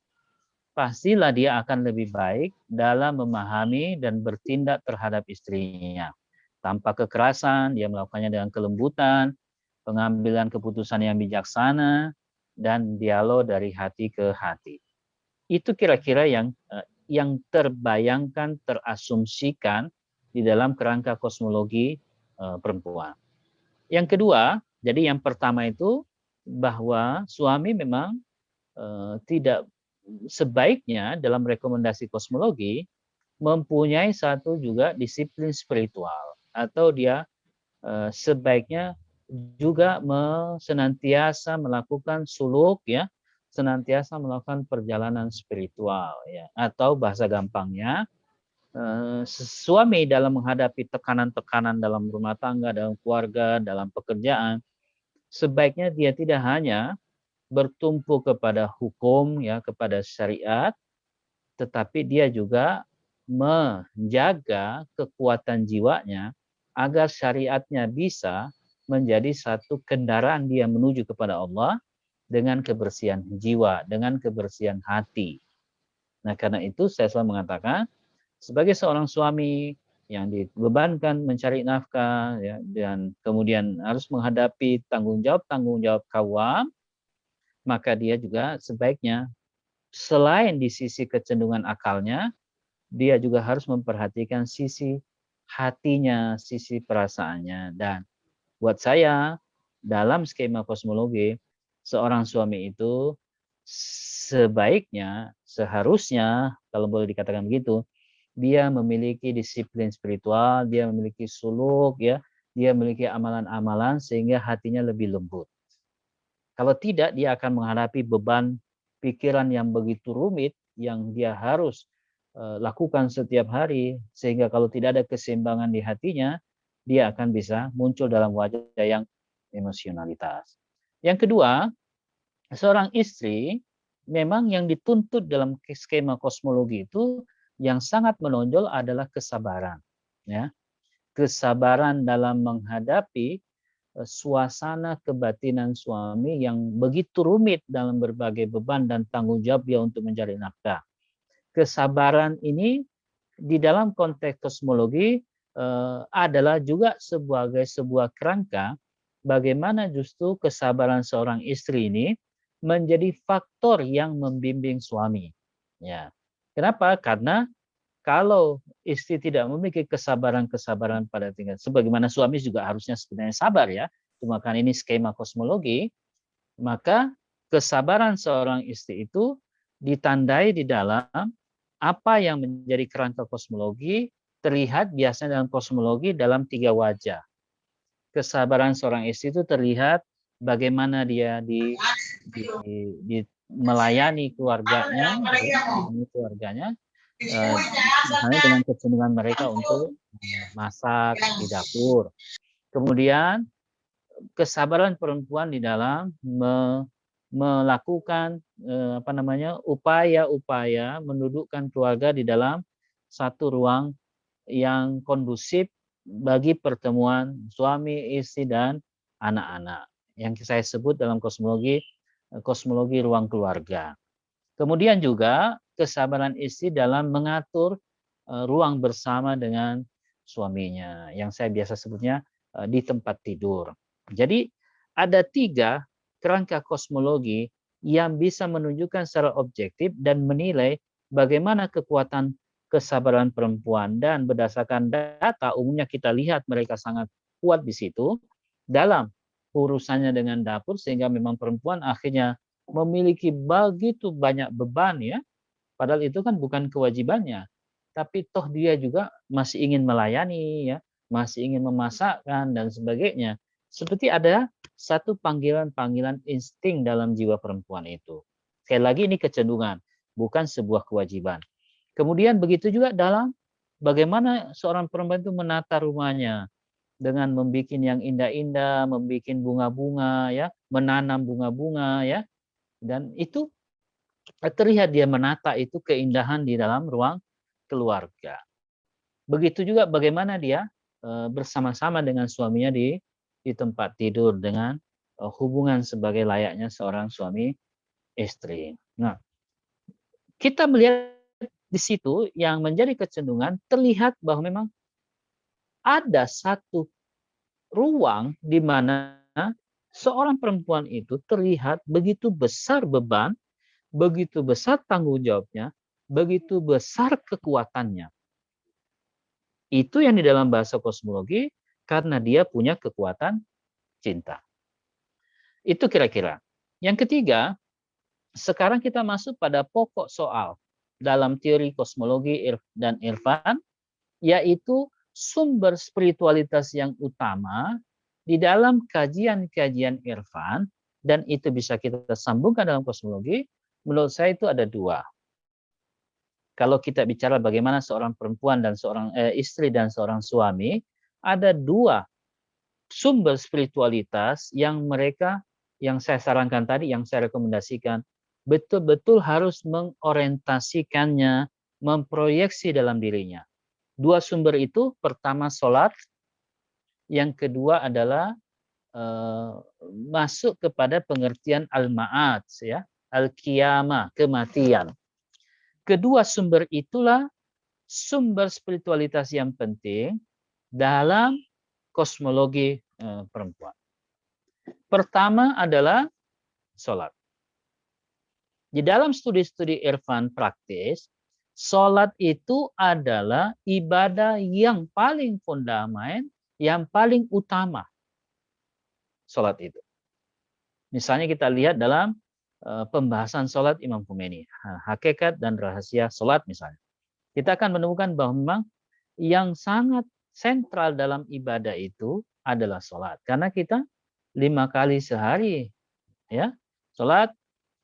pastilah dia akan lebih baik dalam memahami dan bertindak terhadap istrinya. Tanpa kekerasan, dia melakukannya dengan kelembutan, pengambilan keputusan yang bijaksana, dan dialog dari hati ke hati. Itu kira-kira yang terbayangkan, terasumsikan di dalam kerangka kosmologi perempuan. Yang kedua, jadi yang pertama itu bahwa suami memang tidak sebaiknya dalam rekomendasi kosmologi mempunyai satu juga disiplin spiritual, atau dia sebaiknya juga senantiasa melakukan suluk ya, senantiasa melakukan perjalanan spiritual ya, atau bahasa gampangnya suami dalam menghadapi tekanan-tekanan dalam rumah tangga, dalam keluarga, dalam pekerjaan, sebaiknya dia tidak hanya bertumpu kepada hukum ya, kepada syariat, tetapi dia juga menjaga kekuatan jiwanya agar syariatnya bisa menjadi satu kendaraan dia menuju kepada Allah dengan kebersihan jiwa, dengan kebersihan hati. Nah, karena itu saya selalu mengatakan, sebagai seorang suami yang dibebankan mencari nafkah, ya, dan kemudian harus menghadapi tanggung jawab kaum, maka dia juga sebaiknya selain di sisi kecenderungan akalnya, dia juga harus memperhatikan sisi hatinya, sisi perasaannya. Dan buat saya, dalam skema kosmologi, seorang suami itu sebaiknya, seharusnya, kalau boleh dikatakan begitu, dia memiliki disiplin spiritual, dia memiliki suluk, ya, dia memiliki amalan-amalan sehingga hatinya lebih lembut. Kalau tidak, dia akan menghadapi beban pikiran yang begitu rumit yang dia harus lakukan setiap hari, sehingga kalau tidak ada keseimbangan di hatinya, dia akan bisa muncul dalam wajah yang emosionalitas. Yang kedua, seorang istri memang yang dituntut dalam skema kosmologi itu yang sangat menonjol adalah kesabaran, ya. Kesabaran dalam menghadapi suasana kebatinan suami yang begitu rumit dalam berbagai beban dan tanggung jawab dia untuk mencari nafkah. Kesabaran ini di dalam konteks kosmologi adalah juga sebagai sebuah kerangka bagaimana justru kesabaran seorang istri ini menjadi faktor yang membimbing suami. Ya. Kenapa? Karena kalau istri tidak memiliki kesabaran-kesabaran pada tingkat, sebagaimana suami juga harusnya sebenarnya sabar ya, cuma kan ini skema kosmologi, maka kesabaran seorang istri itu ditandai di dalam apa yang menjadi kerangka kosmologi, terlihat biasanya dalam kosmologi dalam 3 wajah. Kesabaran seorang istri itu terlihat bagaimana dia di melayani keluarganya, misalnya dengan kecenderungan mereka untuk masak di dapur. Kemudian kesabaran perempuan di dalam melakukan upaya-upaya mendudukkan keluarga di dalam satu ruang yang kondusif bagi pertemuan suami, istri, dan anak-anak. Yang saya sebut dalam kosmologi ruang keluarga. Kemudian juga kesabaran istri dalam mengatur ruang bersama dengan suaminya, yang saya biasa sebutnya di tempat tidur. Jadi ada 3 kerangka kosmologi yang bisa menunjukkan secara objektif dan menilai bagaimana kekuatan kesabaran perempuan, dan berdasarkan data umumnya kita lihat mereka sangat kuat di situ dalam urusannya dengan dapur, sehingga memang perempuan akhirnya memiliki begitu banyak beban ya, padahal itu kan bukan kewajibannya, tapi toh dia juga masih ingin melayani ya, masih ingin memasakkan dan sebagainya. Seperti ada satu panggilan-panggilan insting dalam jiwa perempuan itu. Sekali lagi ini kecenderungan, bukan sebuah kewajiban. Kemudian begitu juga dalam bagaimana seorang perempuan itu menata rumahnya dengan membuat yang indah-indah, membuat bunga-bunga ya, menanam bunga-bunga ya. Dan itu terlihat dia menata itu keindahan di dalam ruang keluarga. Begitu juga bagaimana dia bersama-sama dengan suaminya di tempat tidur dengan hubungan sebagai layaknya seorang suami istri. Nah, kita melihat di situ yang menjadi kecenderungan terlihat bahwa memang ada satu ruang di mana seorang perempuan itu terlihat begitu besar beban, begitu besar tanggung jawabnya, begitu besar kekuatannya. Itu yang di dalam bahasa kosmologi karena dia punya kekuatan cinta. Itu kira-kira. Yang ketiga, sekarang kita masuk pada pokok soal dalam teori kosmologi dan irfan, yaitu sumber spiritualitas yang utama di dalam kajian-kajian irfan, dan itu bisa kita sambungkan dalam kosmologi. Menurut saya itu ada 2. Kalau kita bicara bagaimana seorang perempuan dan seorang istri dan seorang suami, ada 2 sumber spiritualitas yang saya sarankan tadi, yang saya rekomendasikan, betul-betul harus mengorientasikannya, memproyeksi dalam dirinya. 2 sumber itu, pertama sholat, Yang kedua adalah masuk kepada pengertian al-ma'ad, ya, al-qiyamah, kematian. Kedua sumber itulah sumber spiritualitas yang penting dalam kosmologi perempuan. Pertama adalah sholat. Di dalam studi-studi irfan praktis, sholat itu adalah ibadah yang paling fundamental, yang paling utama. Sholat itu. Misalnya kita lihat dalam pembahasan sholat Imam Khomeini, hakikat dan rahasia sholat misalnya. Kita akan menemukan bahwa memang yang sangat sentral dalam ibadah itu adalah sholat. Karena kita 5 kali sehari, ya, sholat.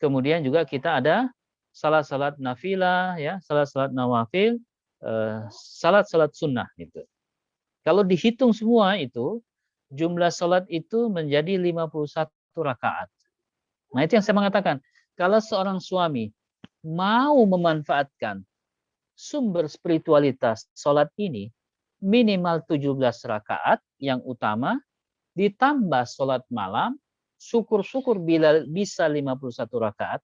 Kemudian juga kita ada salat-salat nafilah, ya, salat-salat nawafil, salat-salat sunnah gitu. Kalau dihitung semua itu, jumlah sholat itu menjadi 51 rakaat. Nah, itu yang saya mengatakan. Kalau seorang suami mau memanfaatkan sumber spiritualitas sholat ini, minimal 17 rakaat yang utama, ditambah sholat malam, syukur-syukur bila bisa 51 rakaat,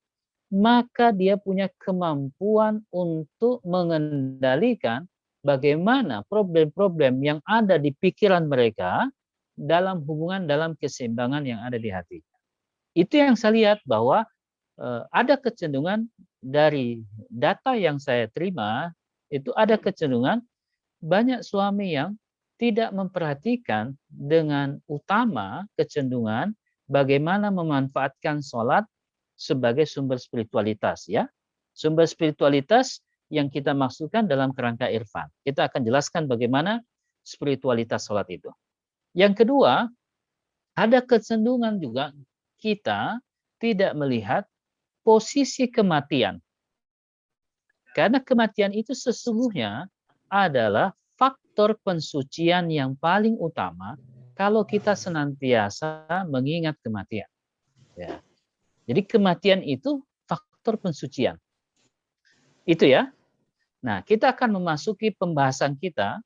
maka dia punya kemampuan untuk mengendalikan bagaimana problem-problem yang ada di pikiran mereka dalam hubungan, dalam keseimbangan yang ada di hati. Itu yang saya lihat bahwa ada kecenderungan dari data yang saya terima, itu ada kecenderungan banyak suami yang tidak memperhatikan dengan utama kecenderungan bagaimana memanfaatkan sholat sebagai sumber spiritualitas, ya. Sumber spiritualitas yang kita maksudkan dalam kerangka irfan. Kita akan jelaskan bagaimana spiritualitas sholat itu. Yang kedua, ada kecenderungan juga kita tidak melihat posisi kematian. Karena kematian itu sesungguhnya adalah faktor pensucian yang paling utama kalau kita senantiasa mengingat kematian. Ya. Jadi kematian itu faktor pensucian. Itu ya. Nah, kita akan memasuki pembahasan kita,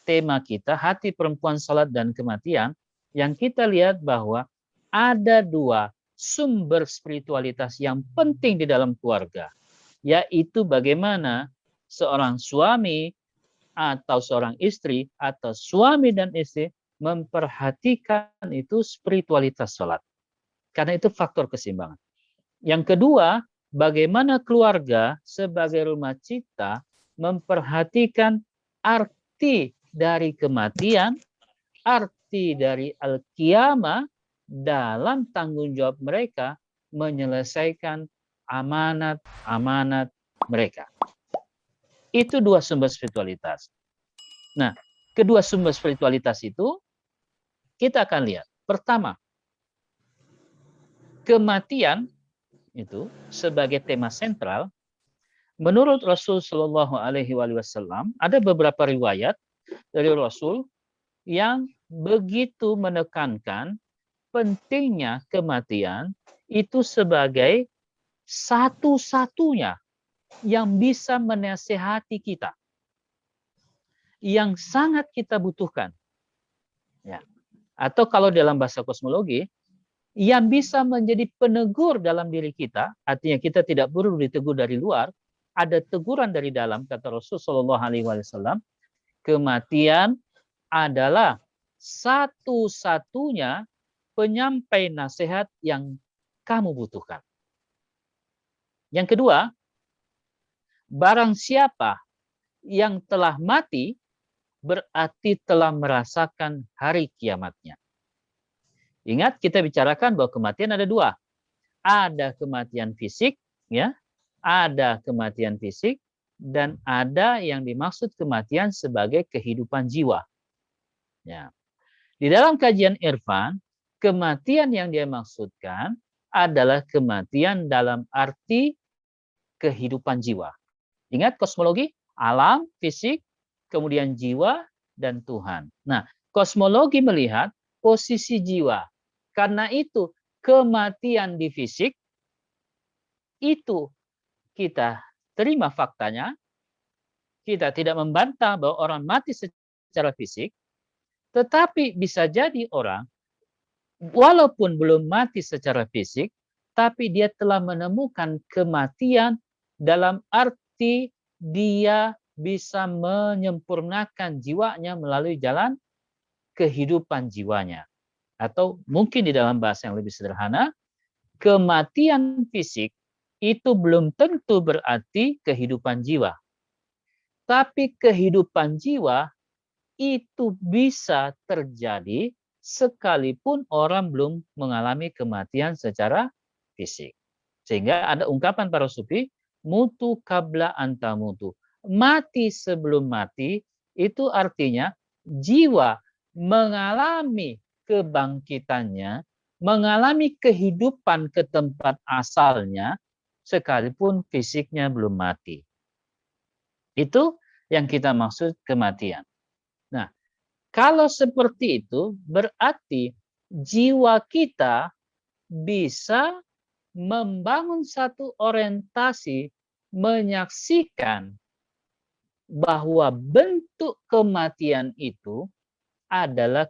tema kita, hati perempuan salat dan kematian, yang kita lihat bahwa ada 2 sumber spiritualitas yang penting di dalam keluarga, yaitu bagaimana seorang suami atau seorang istri atau suami dan istri memperhatikan itu spiritualitas sholat. Karena itu faktor keseimbangan. Yang kedua, bagaimana keluarga sebagai rumah cipta memperhatikan arti dari kematian, arti dari al-qiyamah dalam tanggung jawab mereka menyelesaikan amanat-amanat mereka. Itu 2 sumber spiritualitas. Nah, kedua sumber spiritualitas itu kita akan lihat. Pertama, kematian itu sebagai tema sentral. Menurut Rasul Shallallahu Alaihi Wasallam, ada beberapa riwayat dari Rasul yang begitu menekankan pentingnya kematian itu sebagai satu-satunya yang bisa menasehati kita, yang sangat kita butuhkan. Ya. Atau kalau dalam bahasa kosmologi, yang bisa menjadi penegur dalam diri kita, artinya kita tidak perlu ditegur dari luar, ada teguran dari dalam, kata Rasul Shallallahu Alaihi Wasallam, kematian adalah satu-satunya penyampai nasihat yang kamu butuhkan. Yang kedua, barang siapa yang telah mati berarti telah merasakan hari kiamatnya. Ingat, kita bicarakan bahwa kematian ada 2. Ada kematian fisik, ya, ada kematian fisik, dan ada yang dimaksud kematian sebagai kehidupan jiwa. Ya. Di dalam kajian irfan, kematian yang dia maksudkan adalah kematian dalam arti kehidupan jiwa. Ingat kosmologi, alam, fisik, kemudian jiwa, dan Tuhan. Nah, kosmologi melihat posisi jiwa. Karena itu, kematian di fisik, itu kita terima faktanya, kita tidak membantah bahwa orang mati secara fisik, Tetapi bisa jadi orang, walaupun belum mati secara fisik, tapi dia telah menemukan kematian dalam arti dia bisa menyempurnakan jiwanya melalui jalan kehidupan jiwanya. Atau mungkin di dalam bahasa yang lebih sederhana, kematian fisik itu belum tentu berarti kehidupan jiwa. Tapi kehidupan jiwa itu bisa terjadi sekalipun orang belum mengalami kematian secara fisik. Sehingga ada ungkapan para sufi, mutu qabla anta mutu. Mati sebelum mati, itu artinya jiwa mengalami kebangkitannya, mengalami kehidupan ke tempat asalnya, sekalipun fisiknya belum mati. Itu yang kita maksud kematian. Nah, kalau seperti itu, berarti jiwa kita bisa membangun satu orientasi, menyaksikan bahwa bentuk kematian itu adalah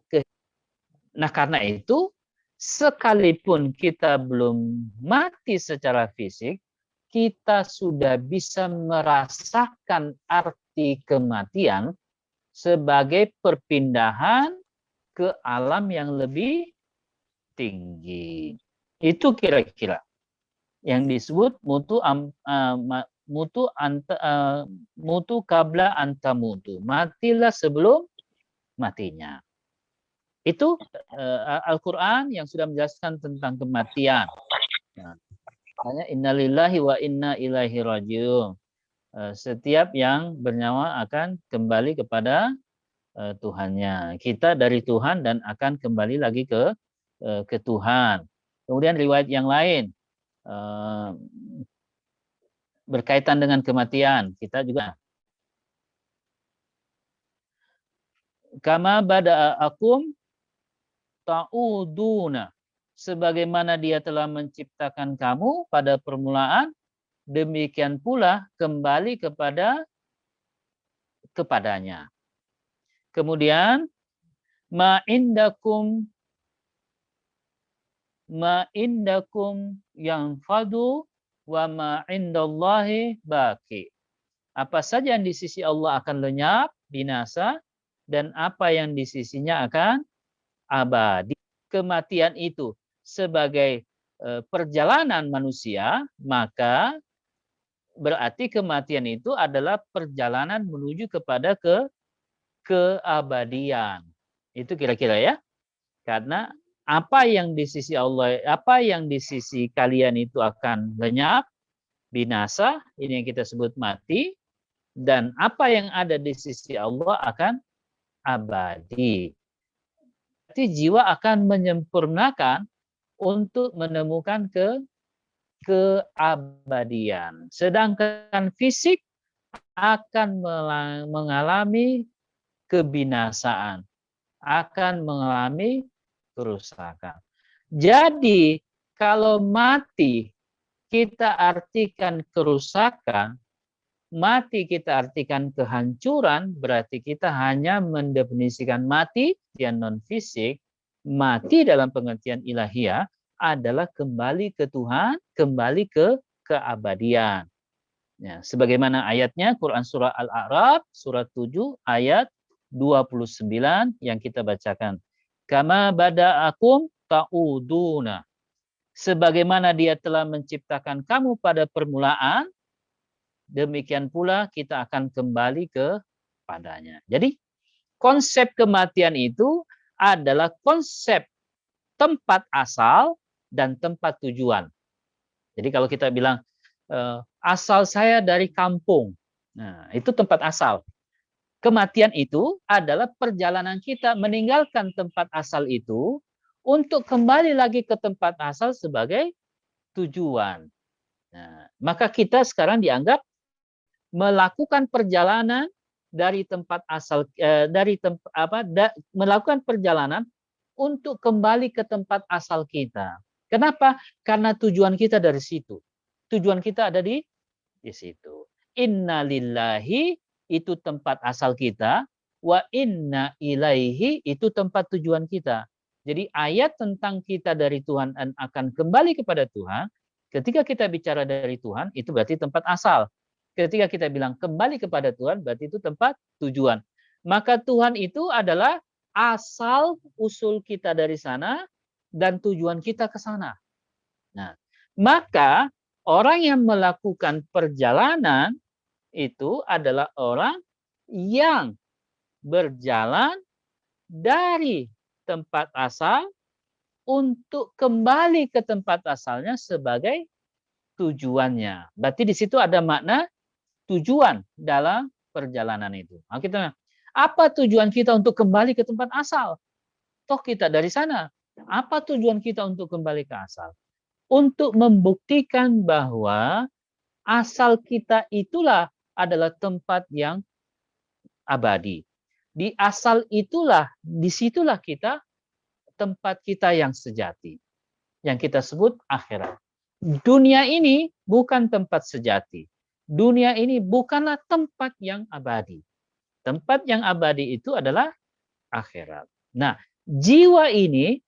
Nah, karena itu, sekalipun kita belum mati secara fisik, kita sudah bisa merasakan arti kematian sebagai perpindahan ke alam yang lebih tinggi. Itu kira-kira yang disebut mutu qabla anta mutu. Matilah sebelum matinya. Itu Al-Quran yang sudah menjelaskan tentang kematian. Nah, hanya innalillahi wa inna ilaihi rajiun. Setiap yang bernyawa akan kembali kepada Tuhannya. Kita dari Tuhan dan akan kembali lagi ke Tuhan. Kemudian riwayat yang lain berkaitan dengan kematian. Kita juga kama bada'akum ta'uduna. Sebagaimana dia telah menciptakan kamu pada permulaan, demikian pula kembali kepadanya. Kemudian ma'indakum yang fadu wa ma'indallahi baki. Apa saja yang di sisi Allah akan lenyap, binasa, dan apa yang di sisinya akan abadi. Kematian itu sebagai perjalanan manusia, maka berarti kematian itu adalah perjalanan menuju kepada keabadian. Itu kira-kira ya. Karena apa yang di sisi Allah, apa yang di sisi kalian itu akan lenyap, binasa, ini yang kita sebut mati, dan apa yang ada di sisi Allah akan abadi. Berarti jiwa akan menyempurnakan untuk menemukan keabadian. Sedangkan fisik akan mengalami kebinasaan, akan mengalami kerusakan. Jadi, kalau mati kita artikan kerusakan, mati kita artikan kehancuran, berarti kita hanya mendefinisikan mati yang non-fisik. Mati dalam pengertian ilahiyah adalah kembali ke Tuhan, kembali ke keabadian. Ya, sebagaimana ayatnya Quran surah Al-A'raf, surat 7 ayat 29 yang kita bacakan. Kama bada'akum ta'uduna. Sebagaimana dia telah menciptakan kamu pada permulaan, demikian pula kita akan kembali kepadanya. Jadi konsep kematian itu adalah konsep tempat asal dan tempat tujuan. Jadi kalau kita bilang asal saya dari kampung, nah itu tempat asal. Kematian itu adalah perjalanan kita meninggalkan tempat asal itu untuk kembali lagi ke tempat asal sebagai tujuan. Nah, maka kita sekarang dianggap melakukan perjalanan dari tempat asal melakukan perjalanan untuk kembali ke tempat asal kita. Kenapa? Karena tujuan kita dari situ. Tujuan kita ada di situ. Innalillahi itu tempat asal kita, wa inna ilaihi itu tempat tujuan kita. Jadi ayat tentang kita dari Tuhan dan akan kembali kepada Tuhan, ketika kita bicara dari Tuhan, itu berarti tempat asal. Ketika kita bilang kembali kepada Tuhan, berarti itu tempat tujuan. Maka Tuhan itu adalah asal usul kita dari sana dan tujuan kita ke sana. Nah, maka orang yang melakukan perjalanan itu adalah orang yang berjalan dari tempat asal untuk kembali ke tempat asalnya sebagai tujuannya. Berarti di situ ada makna tujuan dalam perjalanan itu. Nah, kita, apa tujuan kita untuk kembali ke tempat asal? Toh kita dari sana. Apa tujuan kita untuk kembali ke asal? Untuk membuktikan bahwa asal kita itulah adalah tempat yang abadi. Di asal itulah, disitulah kita tempat kita yang sejati. Yang kita sebut akhirat. Dunia ini bukan tempat sejati. Dunia ini bukanlah tempat yang abadi. Tempat yang abadi itu adalah akhirat. Nah, jiwa ini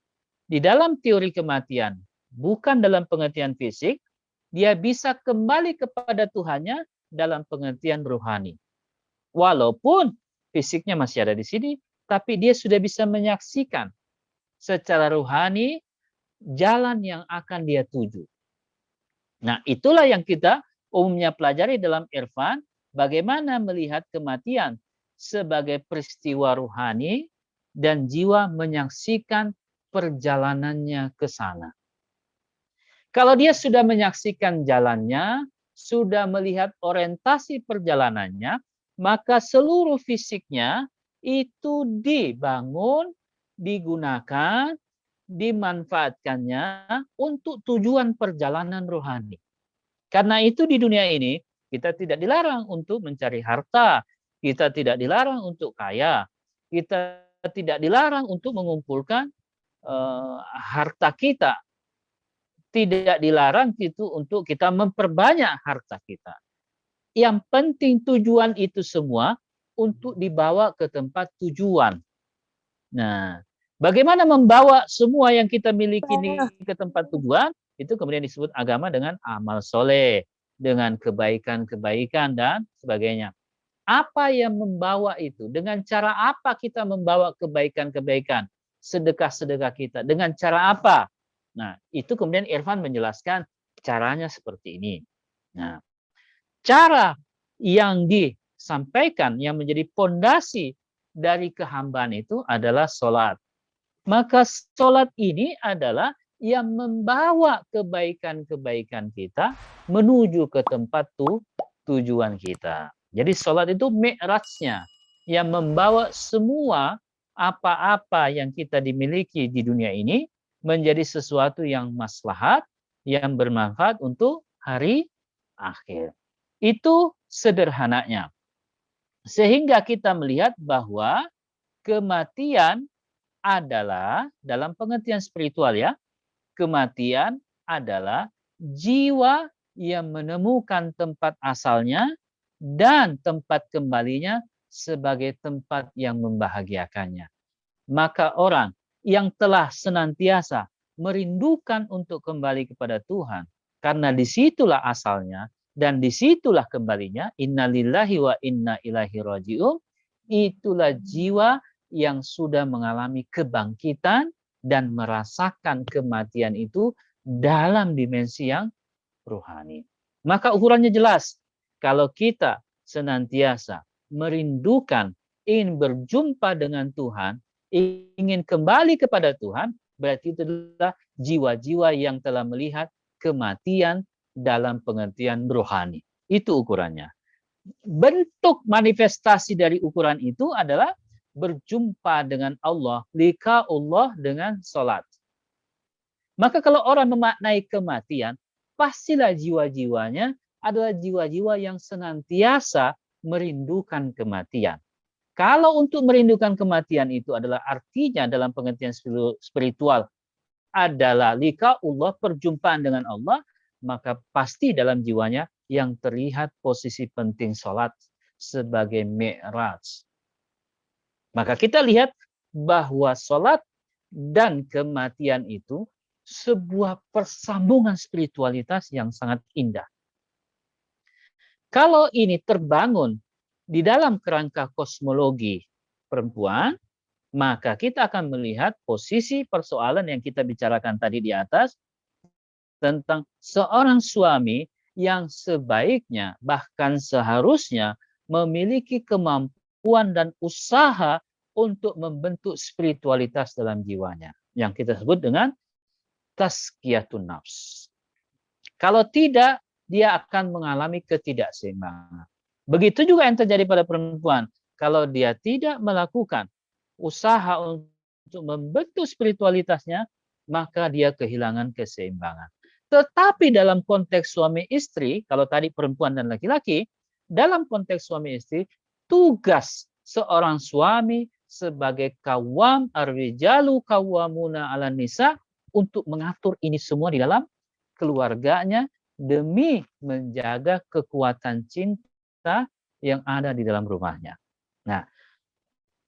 di dalam teori kematian, bukan dalam pengertian fisik, dia bisa kembali kepada Tuhannya dalam pengertian rohani. Walaupun fisiknya masih ada di sini, tapi dia sudah bisa menyaksikan secara rohani jalan yang akan dia tuju. Nah, itulah yang kita umumnya pelajari dalam irfan, bagaimana melihat kematian sebagai peristiwa rohani dan jiwa menyaksikan perjalanannya ke sana. Kalau dia sudah menyaksikan jalannya, sudah melihat orientasi perjalanannya, maka seluruh fisiknya itu dibangun, digunakan, dimanfaatkannya untuk tujuan perjalanan rohani. Karena itu di dunia ini kita tidak dilarang untuk mencari harta, kita tidak dilarang untuk kaya, kita tidak dilarang untuk mengumpulkan harta kita, tidak dilarang itu untuk kita memperbanyak harta kita. Yang penting tujuan itu semua untuk dibawa ke tempat tujuan. Nah, bagaimana membawa semua yang kita miliki ini ke tempat tujuan? Itu kemudian disebut agama dengan amal soleh, dengan kebaikan-kebaikan dan sebagainya. Apa yang membawa itu? Dengan cara apa kita membawa kebaikan-kebaikan? Sedekah-sedekah kita. Dengan cara apa? Nah, itu kemudian Irfan menjelaskan caranya seperti ini. Nah, cara yang disampaikan yang menjadi pondasi dari kehambaan itu adalah sholat. Maka sholat ini adalah yang membawa kebaikan-kebaikan kita menuju ke tempat tujuan kita. Jadi sholat itu mi'rajnya yang membawa semua apa-apa yang kita dimiliki di dunia ini menjadi sesuatu yang maslahat, yang bermanfaat untuk hari akhir. Itu sederhananya. Sehingga kita melihat bahwa kematian adalah, dalam pengertian spiritual ya, kematian adalah jiwa yang menemukan tempat asalnya dan tempat kembalinya sebagai tempat yang membahagiakannya. Maka orang yang telah senantiasa merindukan untuk kembali kepada Tuhan, karena disitulah asalnya dan disitulah kembalinya, innalillahi wa inna ilaihi raji'un, itulah jiwa yang sudah mengalami kebangkitan dan merasakan kematian itu dalam dimensi yang rohani. Maka ukurannya jelas, kalau kita senantiasa merindukan, ingin berjumpa dengan Tuhan, ingin kembali kepada Tuhan, berarti itu adalah jiwa-jiwa yang telah melihat kematian dalam pengertian rohani. Itu ukurannya. Bentuk manifestasi dari ukuran itu adalah berjumpa dengan Allah, lika Allah dengan sholat. Maka kalau orang memaknai kematian, pastilah jiwa-jiwanya adalah jiwa-jiwa yang senantiasa merindukan kematian. Kalau untuk merindukan kematian itu adalah artinya dalam pengertian spiritual adalah lika Allah, perjumpaan dengan Allah, maka pasti dalam jiwanya yang terlihat posisi penting sholat sebagai mi'raj. Maka kita lihat bahwa sholat dan kematian itu sebuah persambungan spiritualitas yang sangat indah. Kalau ini terbangun di dalam kerangka kosmologi perempuan, maka kita akan melihat posisi persoalan yang kita bicarakan tadi di atas tentang seorang suami yang sebaiknya bahkan seharusnya memiliki kemampuan dan usaha untuk membentuk spiritualitas dalam jiwanya yang kita sebut dengan tazkiyatun nafs. Kalau tidak, dia akan mengalami ketidakseimbangan. Begitu juga yang terjadi pada perempuan. Kalau dia tidak melakukan usaha untuk membentuk spiritualitasnya, maka dia kehilangan keseimbangan. Tetapi dalam konteks suami istri, kalau tadi perempuan dan laki-laki, dalam konteks suami istri, tugas seorang suami sebagai kawam ar-rijalu kawwamuna 'alan nisa untuk mengatur ini semua di dalam keluarganya demi menjaga kekuatan cinta yang ada di dalam rumahnya. Nah,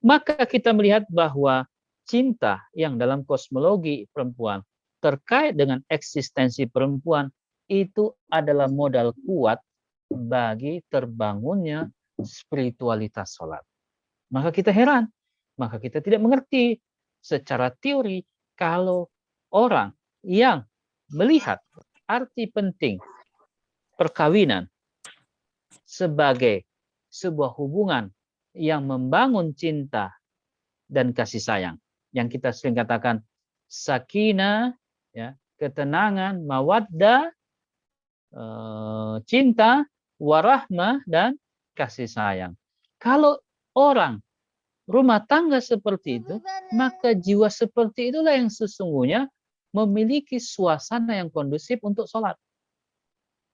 maka kita melihat bahwa cinta yang dalam kosmologi perempuan terkait dengan eksistensi perempuan itu adalah modal kuat bagi terbangunnya spiritualitas sholat. Maka kita heran, maka kita tidak mengerti secara teori kalau orang yang melihat arti penting perkawinan sebagai sebuah hubungan yang membangun cinta dan kasih sayang. Yang kita sering katakan sakinah, ya, ketenangan, mawaddah, cinta, warahmah, dan kasih sayang. Kalau orang rumah tangga seperti itu, maka jiwa seperti itulah yang sesungguhnya memiliki suasana yang kondusif untuk sholat.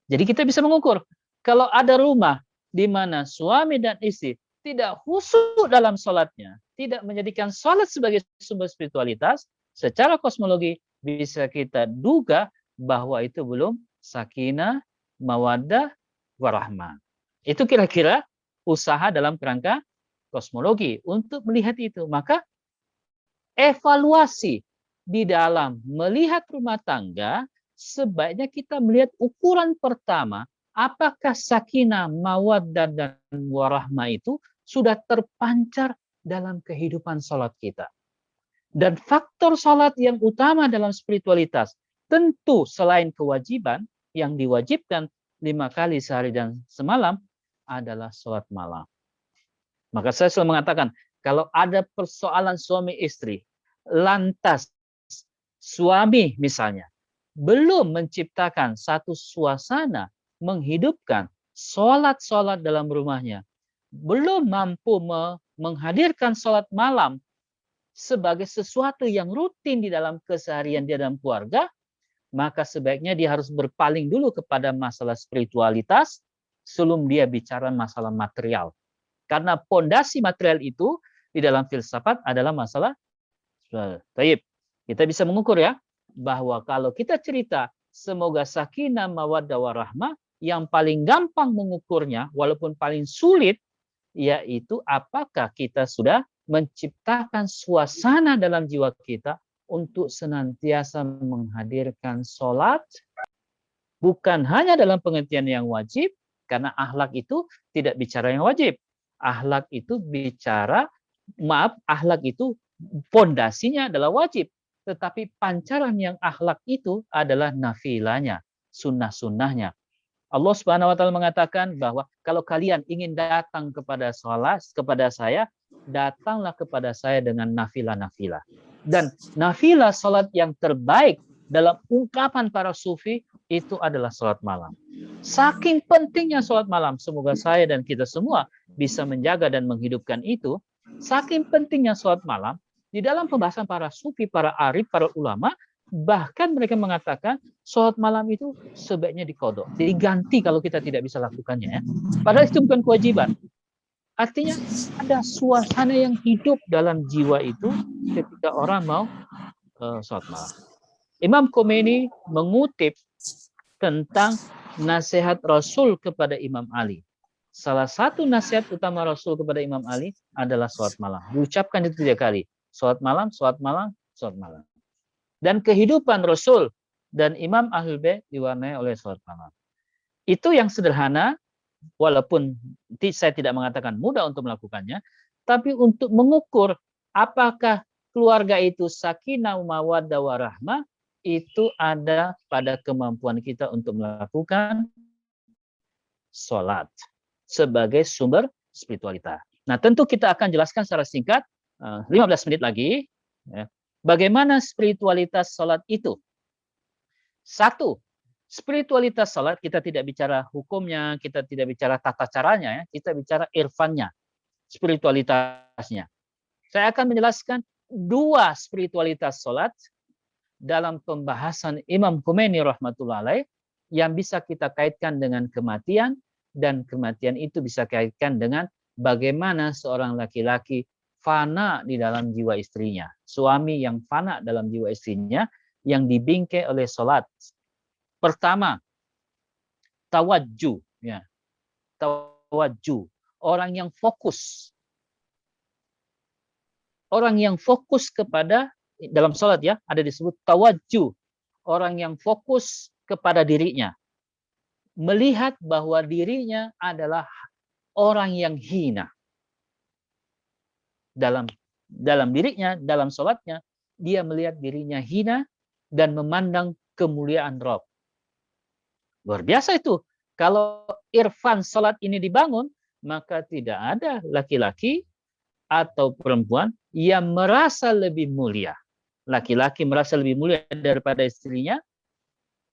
Jadi kita bisa mengukur, kalau ada rumah di mana suami dan istri tidak khusyuk dalam sholatnya, tidak menjadikan sholat sebagai sumber spiritualitas, secara kosmologi bisa kita duga bahwa itu belum sakinah, mawaddah, warahmah. Itu kira-kira usaha dalam kerangka kosmologi untuk melihat itu. Maka evaluasi di dalam melihat rumah tangga, sebaiknya kita melihat ukuran pertama, apakah sakinah, mawaddah, dan warahmah itu sudah terpancar dalam kehidupan sholat kita. Dan faktor sholat yang utama dalam spiritualitas, tentu selain kewajiban yang diwajibkan 5 kali sehari dan semalam, adalah sholat malam. Maka saya selalu mengatakan, kalau ada persoalan suami istri, lantas suami misalnya belum menciptakan satu suasana menghidupkan sholat-sholat dalam rumahnya, belum mampu menghadirkan sholat malam sebagai sesuatu yang rutin di dalam keseharian dia dalam keluarga, maka sebaiknya dia harus berpaling dulu kepada masalah spiritualitas sebelum dia bicara masalah material. Karena pondasi material itu di dalam filsafat adalah masalah. Baik, kita bisa mengukur ya, bahwa kalau kita cerita semoga sakinah, mawaddah, warahmah, yang paling gampang mengukurnya, walaupun paling sulit, yaitu apakah kita sudah menciptakan suasana dalam jiwa kita untuk senantiasa menghadirkan sholat, bukan hanya dalam pengertian yang wajib, karena akhlak itu tidak bicara yang wajib. Akhlak itu akhlak itu pondasinya adalah wajib. Tetapi pancaran yang akhlak itu adalah nafilanya, sunnah-sunnahnya. Allah Subhanahu wa taala mengatakan bahwa kalau kalian ingin datang kepada sholat, kepada saya, datanglah kepada saya dengan nafilah-nafilah. Dan nafilah sholat yang terbaik dalam ungkapan para sufi itu adalah sholat malam. Saking pentingnya sholat malam, semoga saya dan kita semua bisa menjaga dan menghidupkan itu. Saking pentingnya sholat malam, di dalam pembahasan para sufi, para arif, para ulama, bahkan mereka mengatakan sholat malam itu sebaiknya dikodok, diganti kalau kita tidak bisa lakukannya. Ya. Padahal itu bukan kewajiban. Artinya ada suasana yang hidup dalam jiwa itu ketika orang mau sholat malam. Imam Khomeini mengutip tentang nasihat Rasul kepada Imam Ali. salah satu nasihat utama Rasul kepada Imam Ali adalah sholat malam. Diucapkan itu 3 kali. Sholat malam, sholat malam, sholat malam. Dan kehidupan Rasul dan Imam Ahlul Bait diwarnai oleh sholat malam. Itu yang sederhana, walaupun saya tidak mengatakan mudah untuk melakukannya, tapi untuk mengukur apakah keluarga itu sakinah, mawaddah, warahmah, itu ada pada kemampuan kita untuk melakukan sholat sebagai sumber spiritualitas. Nah, tentu kita akan jelaskan secara singkat, 15 menit lagi, bagaimana spiritualitas sholat itu. Satu, spiritualitas sholat, kita tidak bicara hukumnya, kita tidak bicara tata caranya, kita bicara irfannya, spiritualitasnya. Saya akan menjelaskan 2 spiritualitas sholat dalam pembahasan Imam Khomeini rahmatullah alaih yang bisa kita kaitkan dengan kematian, dan kematian itu bisa kaitkan dengan bagaimana seorang laki-laki fana di dalam jiwa istrinya. Suami yang fana dalam jiwa istrinya yang dibingkai oleh sholat. Pertama, tawajjuh. Ya. Tawajjuh. Orang yang fokus. Orang yang fokus kepada, dalam sholat ya, ada disebut tawajjuh. Orang yang fokus kepada dirinya. Melihat bahwa dirinya adalah orang yang hina. Dalam dirinya, dalam sholatnya, dia melihat dirinya hina dan memandang kemuliaan Rabb. Luar biasa itu. Kalau irfan sholat ini dibangun, maka tidak ada laki-laki atau perempuan yang merasa lebih mulia. Laki-laki merasa lebih mulia daripada istrinya,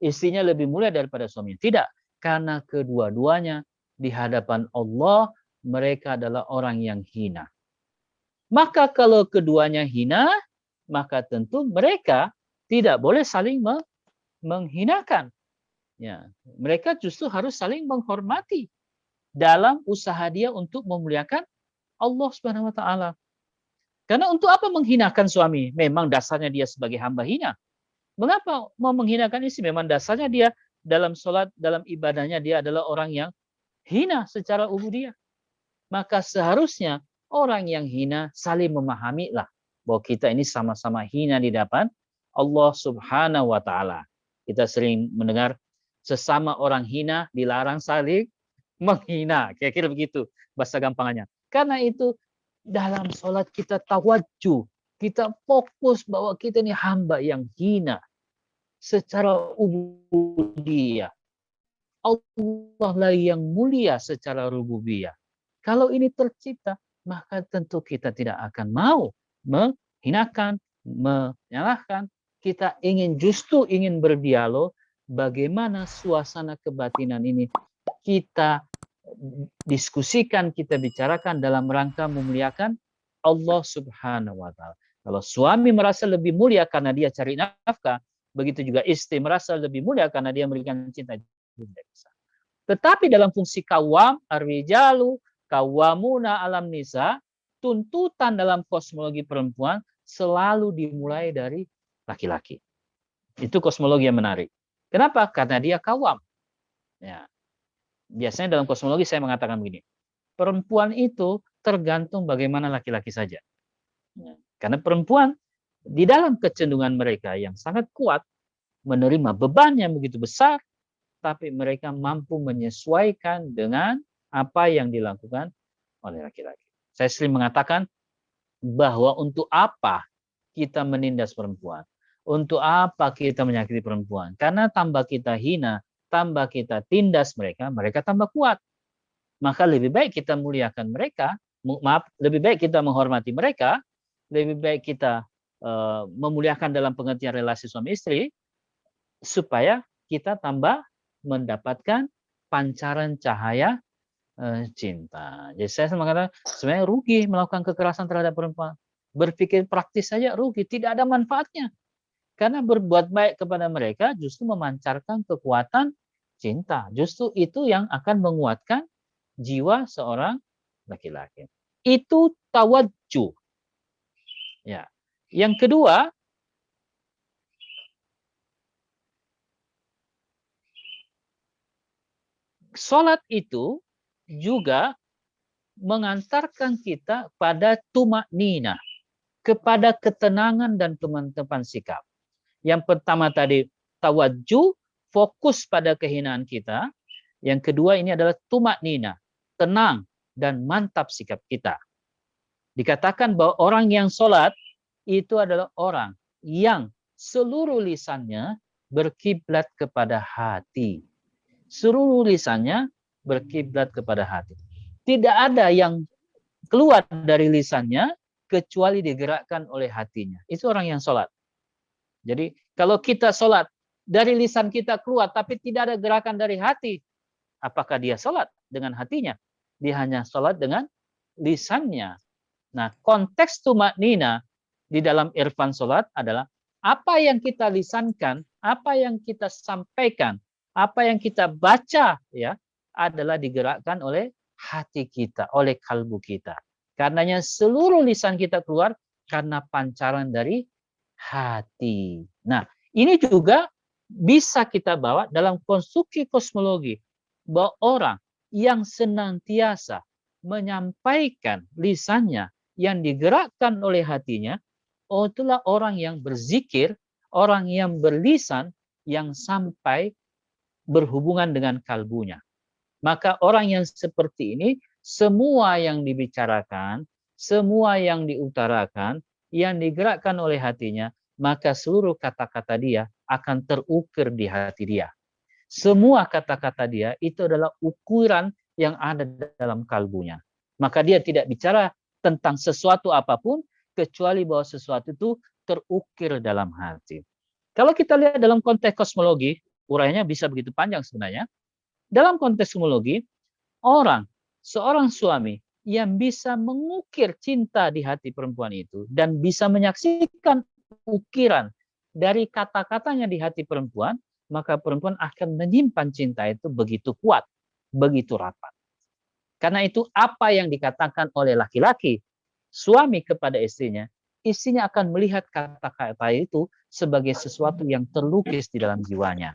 istrinya lebih mulia daripada suaminya. Tidak. Karena kedua-duanya di hadapan Allah, mereka adalah orang yang hina. Maka kalau keduanya hina, maka tentu mereka tidak boleh saling menghinakan. Ya, mereka justru harus saling menghormati dalam usaha dia untuk memuliakan Allah Subhanahu wa taala. Karena untuk apa menghinakan suami? Memang dasarnya dia sebagai hamba hina. Mengapa mau menghinakan istri? Memang dasarnya dia dalam sholat, dalam ibadahnya dia adalah orang yang hina secara ubudiyah. Maka seharusnya orang yang hina saling memahami lah bahwa kita ini sama-sama hina di depan Allah Subhanahu wa taala. Kita sering mendengar sesama orang hina dilarang saling menghina. Kira-kira begitu bahasa gampangannya. Karena itu dalam sholat kita tawajjuh, kita fokus bahwa kita ini hamba yang hina secara ubudiyah. Allah lah yang mulia secara rububiyah. Kalau ini tercipta, maka tentu kita tidak akan mau menghinakan, menyalahkan. Kita justru ingin berdialog bagaimana suasana kebatinan ini kita diskusikan, kita bicarakan dalam rangka memuliakan Allah Subhanahu wa taala. Kalau suami merasa lebih mulia karena dia cari nafkah, begitu juga istri merasa lebih mulia karena dia memberikan cinta. Tetapi dalam fungsi kawam, ar-rijalu kawamuna alam nisa, tuntutan dalam kosmologi perempuan selalu dimulai dari laki-laki. Itu kosmologi yang menarik. Kenapa? Karena dia kawam. Ya. Biasanya dalam kosmologi saya mengatakan begini, perempuan itu tergantung bagaimana laki-laki saja. Ya. Karena perempuan di dalam kecenderungan mereka yang sangat kuat, menerima beban yang begitu besar, tapi mereka mampu menyesuaikan dengan apa yang dilakukan oleh laki-laki. Saya sering mengatakan bahwa untuk apa kita menindas perempuan? Untuk apa kita menyakiti perempuan? Karena tambah kita hina, tambah kita tindas mereka, mereka tambah kuat. Maka lebih baik kita muliakan mereka, lebih baik kita menghormati mereka, lebih baik kita memuliakan dalam pengertian relasi suami istri, supaya kita tambah mendapatkan pancaran cahaya cinta. Jadi saya mengatakan sebenarnya rugi melakukan kekerasan terhadap perempuan. Berpikir praktis saja rugi, tidak ada manfaatnya. Karena berbuat baik kepada mereka justru memancarkan kekuatan cinta. Justru itu yang akan menguatkan jiwa seorang laki-laki. Itu tawajjuh. Ya. Yang kedua, sholat itu juga mengantarkan kita pada tumaknina, kepada ketenangan dan kemantapan sikap. Yang pertama tadi tawajjuh, fokus pada kehinaan kita. Yang kedua ini adalah tumaknina, tenang dan mantap sikap kita. Dikatakan bahwa orang yang sholat itu adalah orang yang seluruh lisannya berkiblat kepada hati. Seluruh lisannya berkiblat kepada hati. Tidak ada yang keluar dari lisannya kecuali digerakkan oleh hatinya. Itu orang yang sholat. Jadi kalau kita sholat, dari lisan kita keluar tapi tidak ada gerakan dari hati, apakah dia sholat dengan hatinya? Dia hanya sholat dengan lisannya. Nah, konteks tumaknina di dalam irfan sholat adalah apa yang kita lisankan, apa yang kita sampaikan, apa yang kita baca, ya, adalah digerakkan oleh hati kita, oleh kalbu kita. Karenanya seluruh lisan kita keluar karena pancaran dari hati. Nah, ini juga bisa kita bawa dalam konstruksi kosmologi bahwa orang yang senantiasa menyampaikan lisannya yang digerakkan oleh hatinya, itulah orang yang berzikir, orang yang berlisan yang sampai berhubungan dengan kalbunya. Maka orang yang seperti ini, semua yang dibicarakan, semua yang diutarakan, yang digerakkan oleh hatinya, maka seluruh kata-kata dia akan terukir di hati dia. Semua kata-kata dia itu adalah ukuran yang ada dalam kalbunya. Maka dia tidak bicara tentang sesuatu apapun, kecuali bahwa sesuatu itu terukir dalam hati. Kalau kita lihat dalam konteks kosmologi, uraiannya bisa begitu panjang sebenarnya. Dalam konteks kosmologi, seorang suami yang bisa mengukir cinta di hati perempuan itu dan bisa menyaksikan ukiran dari kata-katanya di hati perempuan, maka perempuan akan menyimpan cinta itu begitu kuat, begitu rapat. Karena itu apa yang dikatakan oleh laki-laki, suami kepada istrinya akan melihat kata-kata itu sebagai sesuatu yang terlukis di dalam jiwanya.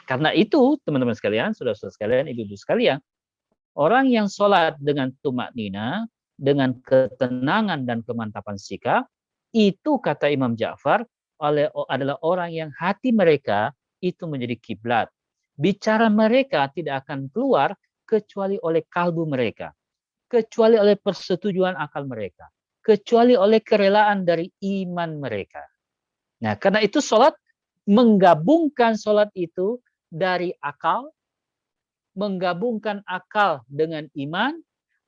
Karena itu, teman-teman sekalian, saudara-saudara sekalian, ibu-ibu sekalian, orang yang sholat dengan tumaknina, dengan ketenangan dan kemantapan sikap, itu kata Imam Ja'far adalah orang yang hati mereka itu menjadi kiblat. Bicara mereka tidak akan keluar kecuali oleh kalbu mereka, kecuali oleh persetujuan akal mereka, kecuali oleh kerelaan dari iman mereka. Nah, karena itu sholat menggabungkan sholat itu dari akal, menggabungkan akal dengan iman,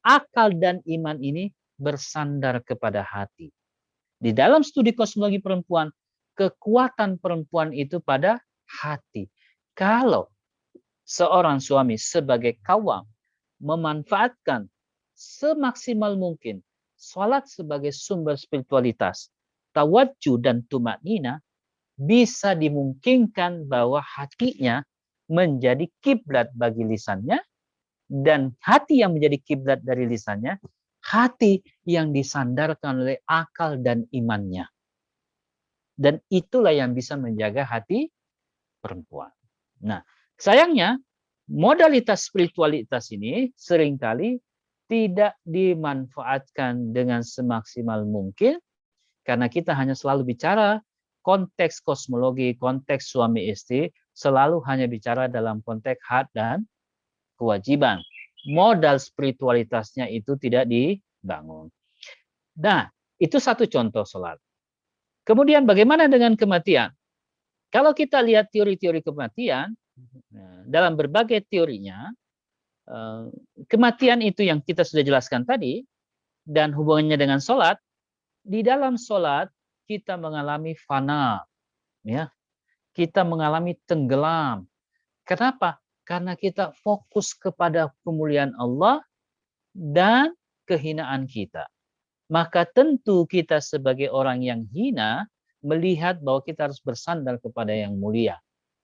akal dan iman ini bersandar kepada hati. Di dalam studi kosmologi perempuan, kekuatan perempuan itu pada hati. Kalau seorang suami sebagai kawam memanfaatkan semaksimal mungkin sholat sebagai sumber spiritualitas, tawajjuh dan tumaknina, bisa dimungkinkan bahwa hatinya menjadi kiblat bagi lisannya, dan hati yang menjadi kiblat dari lisannya, hati yang disandarkan oleh akal dan imannya. Dan itulah yang bisa menjaga hati perempuan. Nah, sayangnya modalitas spiritualitas ini seringkali tidak dimanfaatkan dengan semaksimal mungkin karena kita hanya selalu bicara konteks kosmologi, konteks suami istri, selalu hanya bicara dalam konteks hak dan kewajiban. Modal spiritualitasnya itu tidak dibangun. Nah, itu satu contoh sholat. Kemudian bagaimana dengan kematian? Kalau kita lihat teori-teori kematian, dalam berbagai teorinya, kematian itu yang kita sudah jelaskan tadi, dan hubungannya dengan sholat, di dalam sholat kita mengalami fana, ya, kita mengalami tenggelam. Kenapa? Karena kita fokus kepada kemuliaan Allah dan kehinaan kita. Maka tentu kita sebagai orang yang hina melihat bahwa kita harus bersandar kepada yang mulia.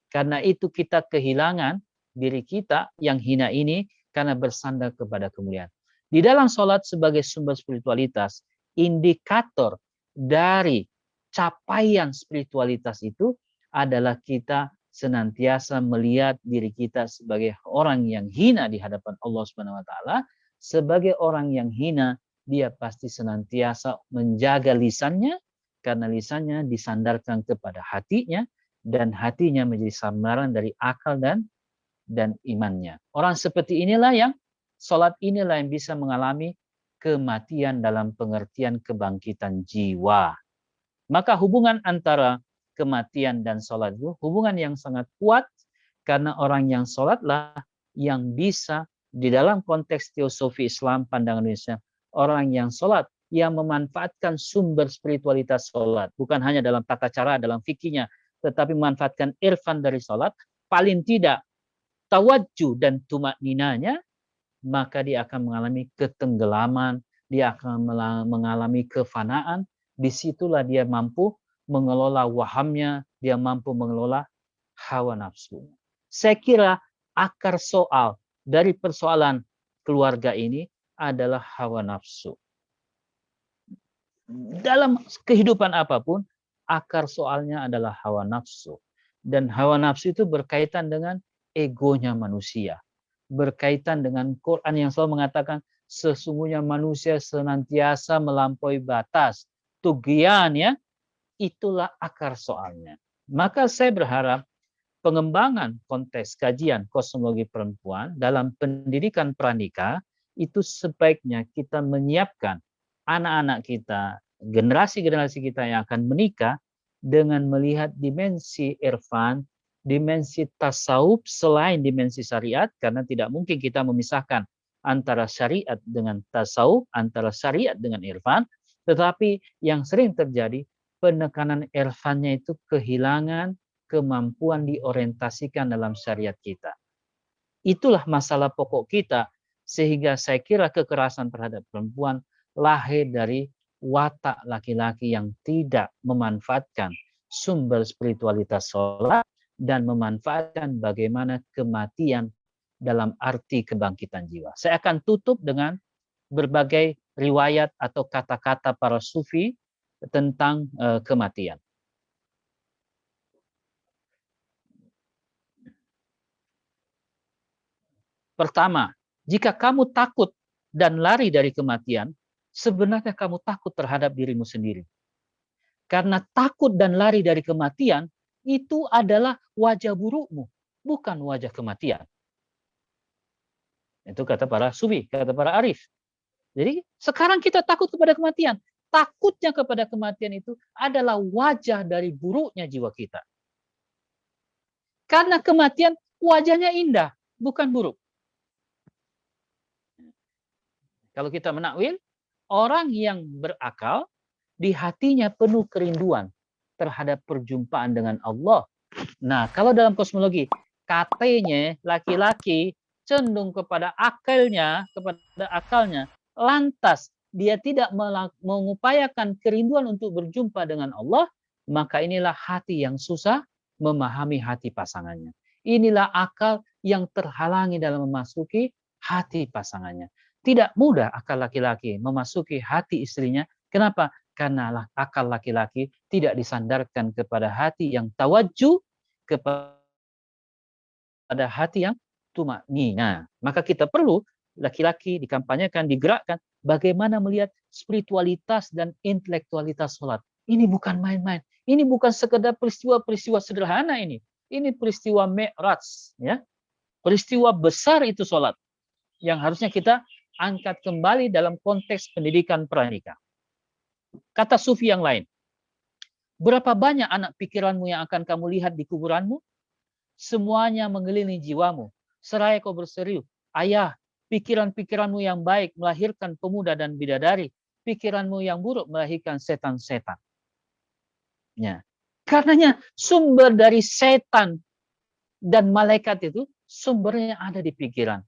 Karena itu kita kehilangan diri kita yang hina ini karena bersandar kepada kemuliaan. Di dalam sholat sebagai sumber spiritualitas, indikator dari capaian spiritualitas itu adalah kita senantiasa melihat diri kita sebagai orang yang hina di hadapan Allah Subhanahu wa taala. Sebagai orang yang hina, dia pasti senantiasa menjaga lisannya, karena lisannya disandarkan kepada hatinya, dan hatinya menjadi samaran dari akal dan imannya. Orang seperti inilah yang sholat inilah yang bisa mengalami kematian dalam pengertian kebangkitan jiwa. Maka hubungan antara kematian dan sholat itu hubungan yang sangat kuat, karena orang yang sholatlah yang bisa di dalam konteks teosofi Islam pandangan Indonesia, orang yang sholat yang memanfaatkan sumber spiritualitas sholat, bukan hanya dalam tata cara, dalam fikihnya, tetapi memanfaatkan irfan dari sholat, paling tidak tawajjuh dan tumakninanya, maka dia akan mengalami ketenggelaman, dia akan mengalami kefanaan. Disitulah dia mampu mengelola wahamnya, dia mampu mengelola hawa nafsunya. Saya kira akar soal dari persoalan keluarga ini adalah hawa nafsu. Dalam kehidupan apapun, akar soalnya adalah hawa nafsu. Dan hawa nafsu itu berkaitan dengan egonya manusia. Berkaitan dengan Quran yang selalu mengatakan, sesungguhnya manusia senantiasa melampaui batas. Tugian ya, itulah akar soalnya. Maka saya berharap pengembangan konteks kajian kosmologi perempuan dalam pendidikan pranikah itu sebaiknya kita menyiapkan anak-anak kita, generasi-generasi kita yang akan menikah dengan melihat dimensi irfan, dimensi tasawuf selain dimensi syariat, karena tidak mungkin kita memisahkan antara syariat dengan tasawuf, antara syariat dengan irfan, tetapi yang sering terjadi penekanan irfannya itu kehilangan kemampuan diorientasikan dalam syariat kita. Itulah masalah pokok kita, sehingga saya kira kekerasan terhadap perempuan lahir dari watak laki-laki yang tidak memanfaatkan sumber spiritualitas sholat dan memanfaatkan bagaimana kematian dalam arti kebangkitan jiwa. Saya akan tutup dengan berbagai riwayat atau kata-kata para sufi tentang kematian. Pertama, jika kamu takut dan lari dari kematian, sebenarnya kamu takut terhadap dirimu sendiri. Karena takut dan lari dari kematian, itu adalah wajah burukmu, bukan wajah kematian. Itu kata para sufi, kata para arif. Jadi sekarang kita takut kepada kematian. Takutnya kepada kematian itu adalah wajah dari buruknya jiwa kita. Karena kematian wajahnya indah, bukan buruk. Kalau kita menakwil, orang yang berakal di hatinya penuh kerinduan terhadap perjumpaan dengan Allah. Nah, kalau dalam kosmologi, katanya laki-laki cenderung kepada akalnya, lantas dia tidak mengupayakan kerinduan untuk berjumpa dengan Allah, maka inilah hati yang susah memahami hati pasangannya. Inilah akal yang terhalangi dalam memasuki hati pasangannya. Tidak mudah akal laki-laki memasuki hati istrinya. Kenapa? Karena akal laki-laki tidak disandarkan kepada hati yang tawajjuh, kepada hati yang tumaknina. Maka kita perlu laki-laki dikampanyekan, digerakkan bagaimana melihat spiritualitas dan intelektualitas sholat. Ini bukan main-main. Ini bukan sekedar peristiwa-peristiwa sederhana ini. Ini peristiwa Mi'raj, ya. Peristiwa besar itu sholat yang harusnya kita angkat kembali dalam konteks pendidikan pranikah. Kata sufi yang lain, berapa banyak anak pikiranmu yang akan kamu lihat di kuburanmu? Semuanya mengelilingi jiwamu. Seraya kau berseru, ayah, pikiran-pikiranmu yang baik melahirkan pemuda dan bidadari. Pikiranmu yang buruk melahirkan setan-setan. Ya. Karenanya sumber dari setan dan malaikat itu sumbernya ada di pikiran.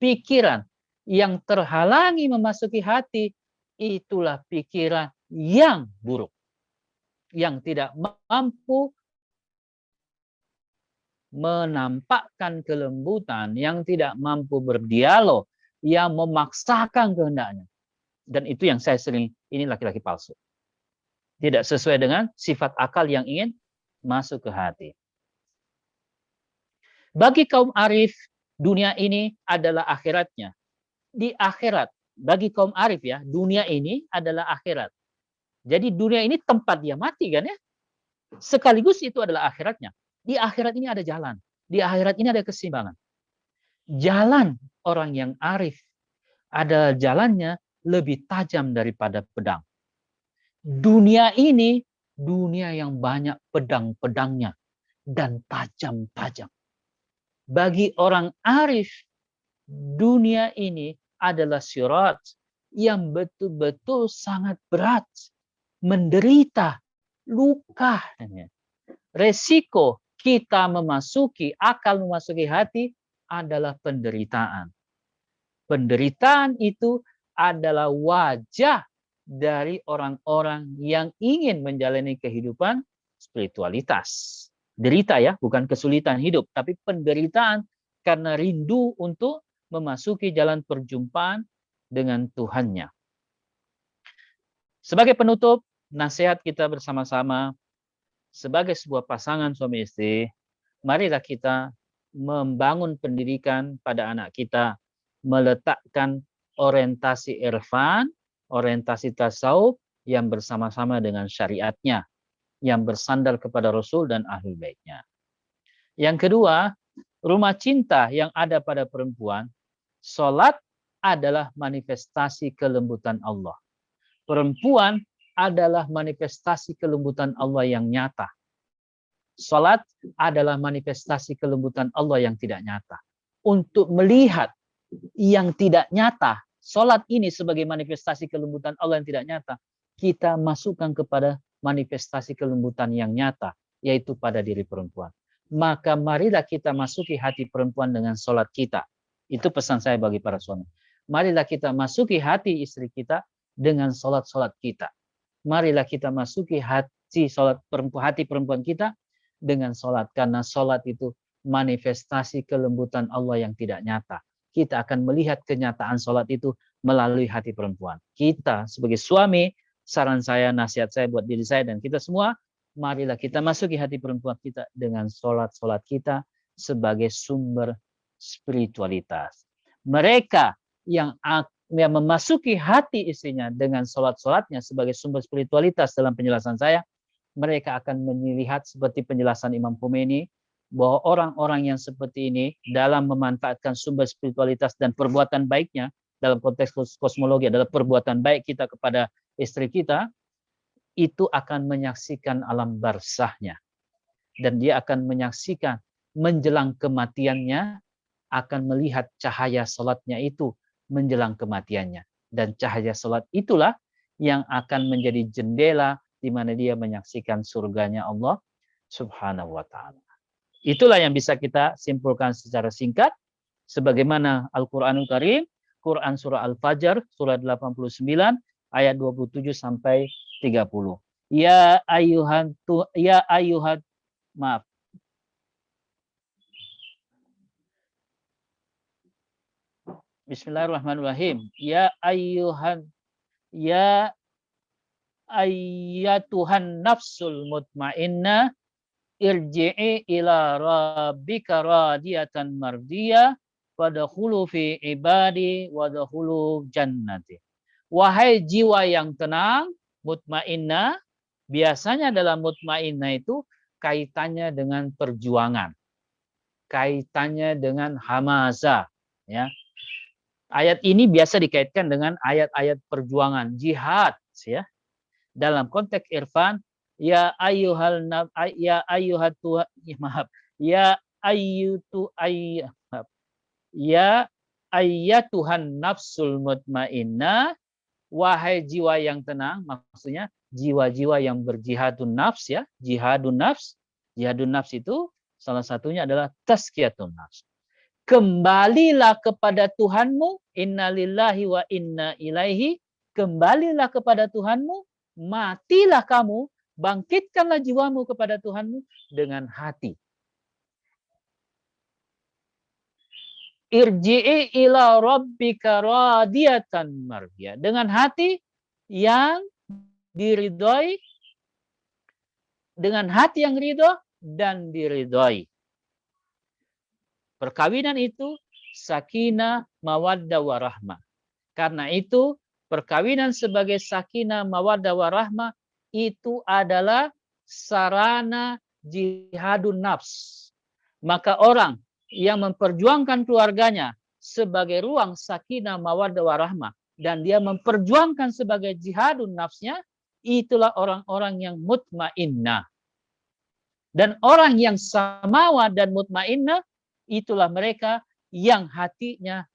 Pikiran yang terhalangi memasuki hati, itulah pikiran yang buruk. Yang tidak mampu menampakkan kelembutan, yang tidak mampu berdialog, yang memaksakan kehendaknya. Dan itu yang saya sering, ini laki-laki palsu. Tidak sesuai dengan sifat akal yang ingin masuk ke hati. Bagi kaum arif, dunia ini adalah akhiratnya. Di akhirat, bagi kaum arif ya, dunia ini adalah akhirat. Jadi dunia ini tempat dia mati kan ya. Sekaligus itu adalah akhiratnya. Di akhirat ini ada jalan. Di akhirat ini ada keseimbangan. Jalan orang yang arif ada jalannya lebih tajam daripada pedang. Dunia ini dunia yang banyak pedang-pedangnya dan tajam-tajam. Bagi orang arif, dunia ini adalah sirat yang betul-betul sangat berat, menderita, luka. Resiko kita akal memasuki hati adalah penderitaan. Penderitaan itu adalah wajah dari orang-orang yang ingin menjalani kehidupan spiritualitas. Derita ya, bukan kesulitan hidup, tapi penderitaan karena rindu untuk memasuki jalan perjumpaan dengan Tuhannya. Sebagai penutup, nasihat kita bersama-sama sebagai sebuah pasangan suami istri, marilah kita membangun pendidikan pada anak kita, meletakkan orientasi irfan, orientasi tasawuf yang bersama-sama dengan syariatnya, yang bersandar kepada Rasul dan ahli baitnya. Yang kedua, rumah cinta yang ada pada perempuan, sholat adalah manifestasi kelembutan Allah. Perempuan adalah manifestasi kelembutan Allah yang nyata. Sholat adalah manifestasi kelembutan Allah yang tidak nyata. Untuk melihat yang tidak nyata, sholat ini sebagai manifestasi kelembutan Allah yang tidak nyata, kita masukkan kepada manifestasi kelembutan yang nyata, yaitu pada diri perempuan. Maka marilah kita masuki hati perempuan dengan sholat kita. Itu pesan saya bagi para suami. Marilah kita masuki hati istri kita dengan sholat-sholat kita. Marilah kita masuki hati perempuan kita dengan sholat. Karena sholat itu manifestasi kelembutan Allah yang tidak nyata. Kita akan melihat kenyataan sholat itu melalui hati perempuan. Kita sebagai suami, saran saya, nasihat saya buat diri saya dan kita semua, marilah kita masuki hati perempuan kita dengan sholat-sholat kita sebagai sumber spiritualitas. Mereka yang memasuki hati istrinya dengan sholat-sholatnya sebagai sumber spiritualitas dalam penjelasan saya, mereka akan melihat seperti penjelasan Imam Khomeini, bahwa orang-orang yang seperti ini dalam memanfaatkan sumber spiritualitas dan perbuatan baiknya, dalam konteks kosmologi adalah perbuatan baik kita kepada istri kita, itu akan menyaksikan alam barzahnya. Dan dia akan menyaksikan menjelang kematiannya, akan melihat cahaya salatnya itu menjelang kematiannya. Dan cahaya salat itulah yang akan menjadi jendela di mana dia menyaksikan surganya Allah Subhanahu wa ta'ala. Itulah yang bisa kita simpulkan secara singkat. Sebagaimana Al-Quranul Karim, Quran Surah Al-Fajr, Surah 89, ayat 27 sampai 30. Bismillahirrahmanirrahim. Ya ayyatuhan nafsul mutmainnah, irji'i ila rabbika radiyatan mardiyah, wadkhulu fi ibadi wadkhulu jannati. Wahai jiwa yang tenang, mutmainnah, biasanya dalam mutmainnah itu kaitannya dengan perjuangan, kaitannya dengan hamazah, ya. Ayat ini biasa dikaitkan dengan ayat-ayat perjuangan, jihad, ya. Dalam konteks irfan, ya ayyuhal ya ayyuhat maaf ya ayyutu ya ayyatuhan nafsul mutmainnah, wahai jiwa yang tenang, maksudnya jiwa-jiwa yang berjihadun nafs, ya. Jihadun nafs itu salah satunya adalah tazkiyatun nafs. Kembalilah kepada Tuhanmu, innalillahi wa inna ilaihi, kembalilah kepada Tuhanmu, matilah kamu, bangkitkanlah jiwamu kepada Tuhanmu dengan hati. Irji'i ila rabbika radiyatan mardiyah, dengan hati yang diridhoi, dengan hati yang ridho dan diridhoi. Perkawinan itu sakinah, mawaddah, warahmah. Karena itu perkawinan sebagai sakinah, mawaddah, warahmah itu adalah sarana jihadun nafs. Maka orang yang memperjuangkan keluarganya sebagai ruang sakinah, mawaddah, warahmah dan dia memperjuangkan sebagai jihadun nafsnya, itulah orang-orang yang mutmainnah. Dan orang yang samawa dan mutmainnah, itulah mereka yang hatinya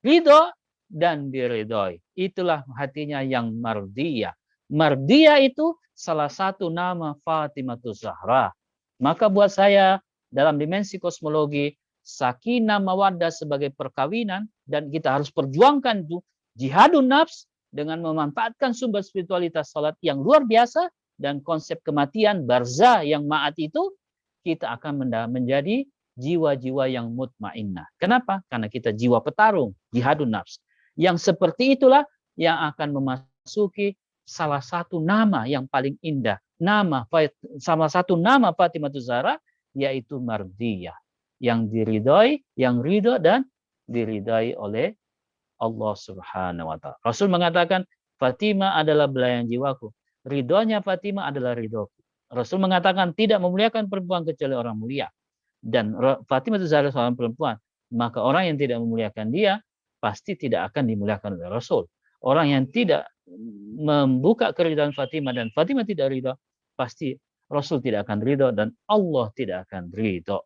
ridho dan diridhoi. Itulah hatinya yang mardiyah. Mardiyah itu salah satu nama Fatimatus Zahra. Maka buat saya dalam dimensi kosmologi, sakinah mawaddah sebagai perkawinan, dan kita harus perjuangkan jihadun nafs dengan memanfaatkan sumber spiritualitas salat yang luar biasa dan konsep kematian barzah yang ma'at itu, kita akan menjadi jiwa-jiwa yang mutmainnah. Kenapa? Karena kita jiwa petarung, jihadun nafs. Yang seperti itulah yang akan memasuki salah satu nama yang paling indah. Salah satu nama Fatimatus Zahra, yaitu mardiyah. Yang diridhoi, yang ridho dan diridhai oleh Allah Subhanahu wa Ta'ala. Rasul mengatakan, Fatimah adalah belayan jiwaku. Ridhonya Fatimah adalah ridhoku. Rasul mengatakan tidak memuliakan perempuan kecuali orang mulia. Dan Fatimah itu Zahra seorang perempuan. Maka orang yang tidak memuliakan dia pasti tidak akan dimuliakan oleh Rasul. Orang yang tidak membuka keridhaan Fatimah dan Fatimah tidak ridho, pasti Rasul tidak akan ridho dan Allah tidak akan ridho.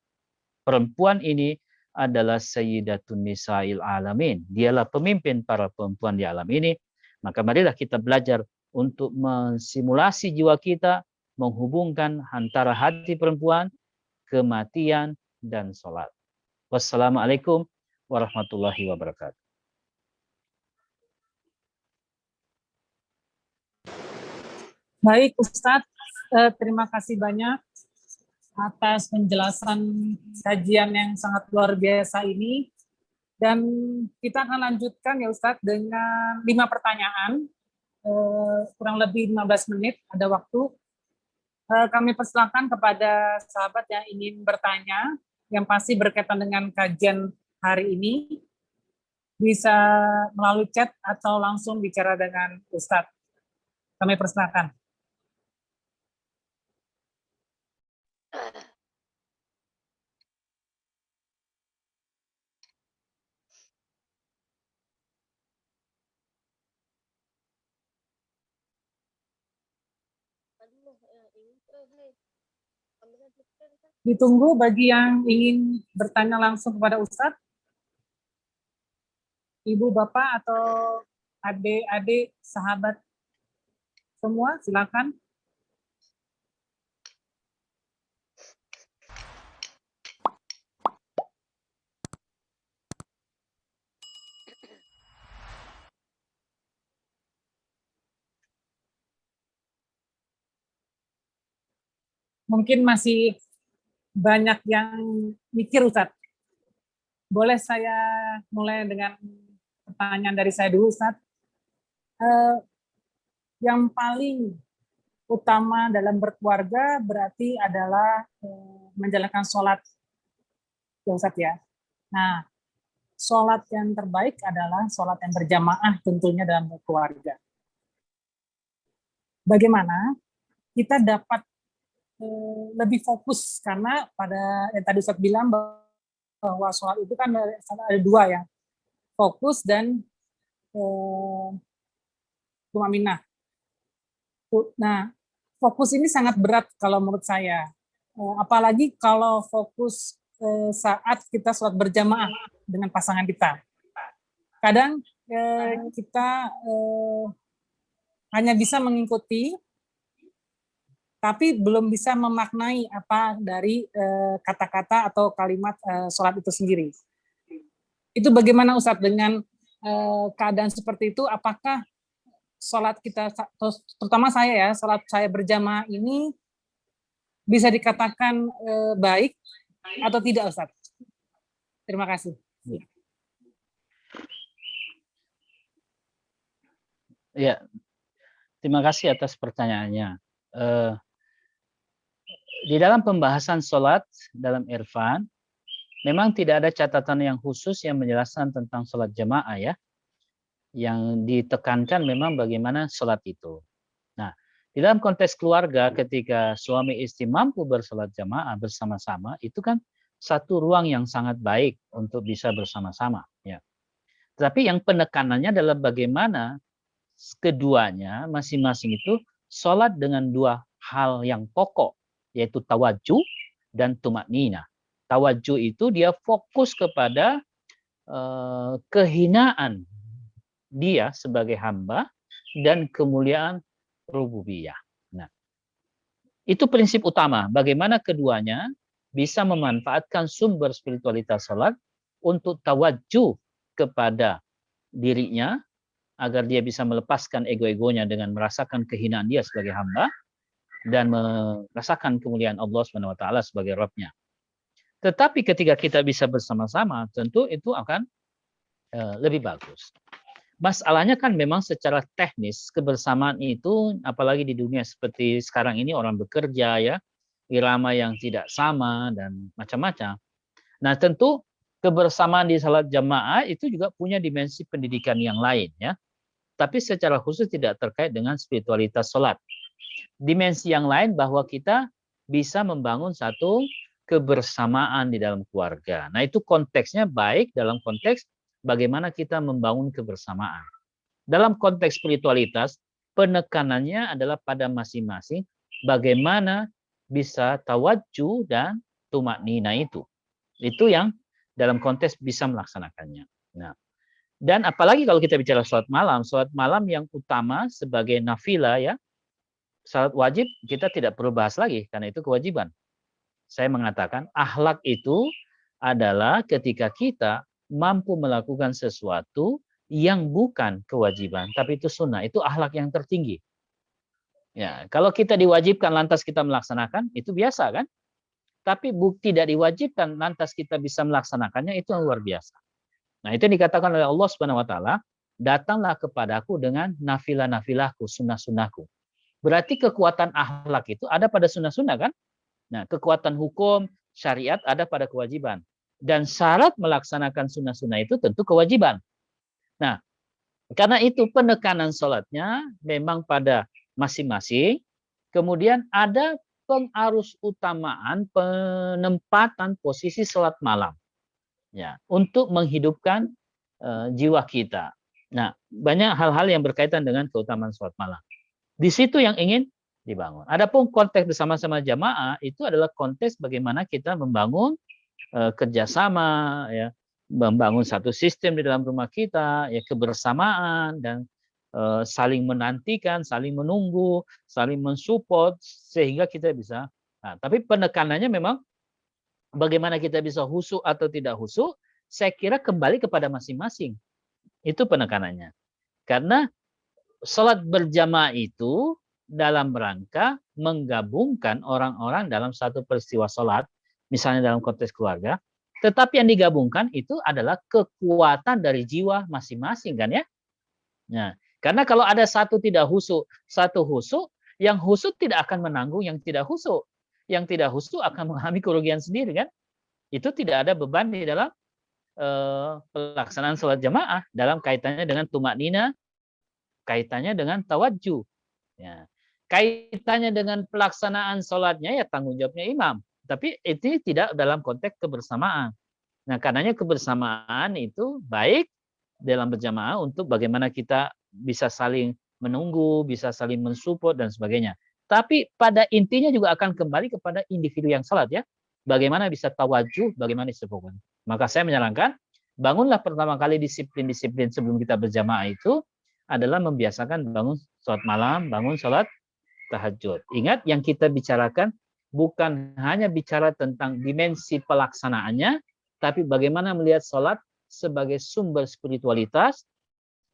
Perempuan ini adalah Sayyidatun Nisa'il Alamin. Dialah pemimpin para perempuan di alam ini. Maka marilah kita belajar untuk mensimulasi jiwa kita, menghubungkan antara hati perempuan, kematian, dan sholat. Wassalamualaikum warahmatullahi wabarakatuh. Baik Ustadz, terima kasih banyak atas penjelasan kajian yang sangat luar biasa ini. Dan kita akan lanjutkan ya Ustadz dengan 5 pertanyaan, kurang lebih 15 menit, ada waktu. Kami persilakan kepada sahabat yang ingin bertanya, yang pasti berkaitan dengan kajian hari ini, bisa melalui chat atau langsung bicara dengan Ustadz. Kami persilakan. Ditunggu bagi yang ingin bertanya langsung kepada Ustadz, Ibu, Bapak, atau adik-adik, sahabat semua, silakan. Mungkin masih banyak yang mikir, Ustadz. Boleh saya mulai dengan pertanyaan dari saya dulu, Ustadz. Yang paling utama dalam berkeluarga berarti adalah menjalankan sholat, ya Ustadz ya. Nah, sholat yang terbaik adalah sholat yang berjamaah tentunya dalam berkeluarga. Bagaimana kita dapat lebih fokus, karena pada yang tadi Ustadz bilang bahwa sholat itu kan ada 2 ya, fokus dan tumaminah. Nah, fokus ini sangat berat kalau menurut saya, apalagi kalau fokus saat kita sholat berjamaah dengan pasangan kita. Kadang kita hanya bisa mengikuti, tapi belum bisa memaknai apa dari kata-kata atau kalimat sholat itu sendiri. Itu bagaimana Ustadz dengan keadaan seperti itu? Apakah sholat kita, terutama saya ya, sholat saya berjamaah ini bisa dikatakan baik atau tidak Ustadz? Terima kasih. Ya, terima kasih atas pertanyaannya. Di dalam pembahasan sholat dalam irfan, memang tidak ada catatan yang khusus yang menjelaskan tentang sholat jamaah ya. Yang ditekankan memang bagaimana sholat itu. Nah, di dalam konteks keluarga ketika suami istri mampu bersolat jamaah bersama-sama, itu kan satu ruang yang sangat baik untuk bisa bersama-sama. Ya. Tapi yang penekanannya adalah bagaimana keduanya masing-masing itu sholat dengan dua hal yang pokok, yaitu tawadjuh dan tumakninah. Tawadjuh itu dia fokus kepada kehinaan dia sebagai hamba dan kemuliaan rububiyah. Nah, itu prinsip utama. Bagaimana keduanya bisa memanfaatkan sumber spiritualitas salat untuk tawadjuh kepada dirinya agar dia bisa melepaskan ego-egonya dengan merasakan kehinaan dia sebagai hamba dan merasakan kemuliaan Allah Subhanahu wa taala sebagai Rabb-nya. Tetapi ketika kita bisa bersama-sama, tentu itu akan lebih bagus. Masalahnya kan memang secara teknis kebersamaan itu, apalagi di dunia seperti sekarang ini orang bekerja ya, irama yang tidak sama dan macam-macam. Nah tentu kebersamaan di salat jamaah itu juga punya dimensi pendidikan yang lain ya. Tapi secara khusus tidak terkait dengan spiritualitas salat. Dimensi yang lain bahwa kita bisa membangun satu kebersamaan di dalam keluarga. Nah itu konteksnya baik dalam konteks bagaimana kita membangun kebersamaan. Dalam konteks spiritualitas, penekanannya adalah pada masing-masing bagaimana bisa tawadjuh dan tumaknina itu. Itu yang dalam konteks bisa melaksanakannya. Nah, dan apalagi kalau kita bicara sholat malam yang utama sebagai nafilah ya, sholat wajib kita tidak perlu bahas lagi karena itu kewajiban. Saya mengatakan akhlak itu adalah ketika kita mampu melakukan sesuatu yang bukan kewajiban, tapi itu sunnah, itu akhlak yang tertinggi. Ya, kalau kita diwajibkan lantas kita melaksanakan, itu biasa kan? Tapi tidak diwajibkan lantas kita bisa melaksanakannya, itu yang luar biasa. Nah, itu yang dikatakan oleh Allah Subhanahu wa taala, datanglah kepadaku dengan nafilah-nafilahku, sunnah-sunnahku. Berarti kekuatan akhlak itu ada pada sunnah-sunnah kan? Nah, kekuatan hukum, syariat ada pada kewajiban. Dan syarat melaksanakan sunnah-sunnah itu tentu kewajiban. Nah, karena itu penekanan sholatnya memang pada masing-masing. Kemudian ada pengarus utamaan penempatan posisi sholat malam. Ya, untuk menghidupkan jiwa kita. Nah, banyak hal-hal yang berkaitan dengan keutamaan sholat malam. Di situ yang ingin dibangun. Adapun konteks bersama-sama jamaah itu adalah konteks bagaimana kita membangun kerjasama, ya, membangun satu sistem di dalam rumah kita, ya kebersamaan dan saling menantikan, saling menunggu, saling mensupport sehingga kita bisa. Nah, tapi penekanannya memang bagaimana kita bisa khusyuk atau tidak khusyuk, saya kira kembali kepada masing-masing. Itu penekanannya. Karena sholat berjamaah itu dalam rangka menggabungkan orang-orang dalam satu peristiwa sholat, misalnya dalam konteks keluarga, tetapi yang digabungkan itu adalah kekuatan dari jiwa masing-masing kan ya. Nah, karena kalau ada satu tidak khusyuk, satu khusyuk, yang khusyuk tidak akan menanggung yang tidak khusyuk. Yang tidak khusyuk akan mengalami kerugian sendiri kan. Itu tidak ada beban di dalam pelaksanaan sholat jamaah dalam kaitannya dengan tumaknina, kaitannya dengan tawadjuh. Ya. Kaitannya dengan pelaksanaan sholatnya ya tanggung jawabnya imam. Tapi itu tidak dalam konteks kebersamaan. Nah, karenanya kebersamaan itu baik dalam berjamaah untuk bagaimana kita bisa saling menunggu, bisa saling mensupport dan sebagainya. Tapi pada intinya juga akan kembali kepada individu yang sholat ya. Bagaimana bisa tawadjuh, bagaimana disebutkan. Maka saya menyarankan, bangunlah pertama kali disiplin-disiplin sebelum kita berjamaah itu adalah membiasakan bangun sholat malam, bangun sholat tahajud. Ingat yang kita bicarakan bukan hanya bicara tentang dimensi pelaksanaannya, tapi bagaimana melihat sholat sebagai sumber spiritualitas,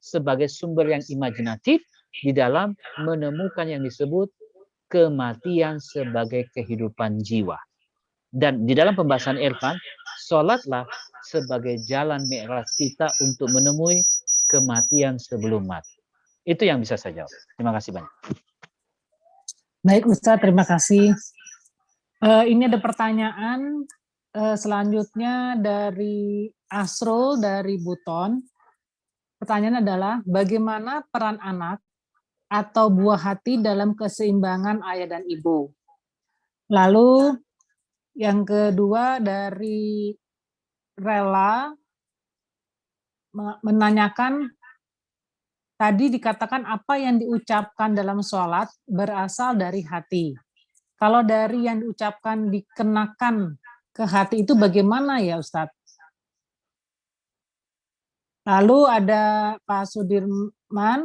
sebagai sumber yang imajinatif di dalam menemukan yang disebut kematian sebagai kehidupan jiwa. Dan di dalam pembahasan irfan, sholatlah sebagai jalan mi'raj kita untuk menemui kematian sebelum mati. Itu yang bisa saya jawab. Terima kasih banyak. Baik Ustaz, terima kasih. Ini ada pertanyaan Selanjutnya dari Asrul dari Buton. Pertanyaan adalah, bagaimana peran anak atau buah hati dalam keseimbangan ayah dan ibu? Lalu yang kedua dari Rela menanyakan, tadi dikatakan apa yang diucapkan dalam sholat berasal dari hati. Kalau dari yang diucapkan dikenakan ke hati itu bagaimana ya Ustadz? Lalu ada Pak Sudirman,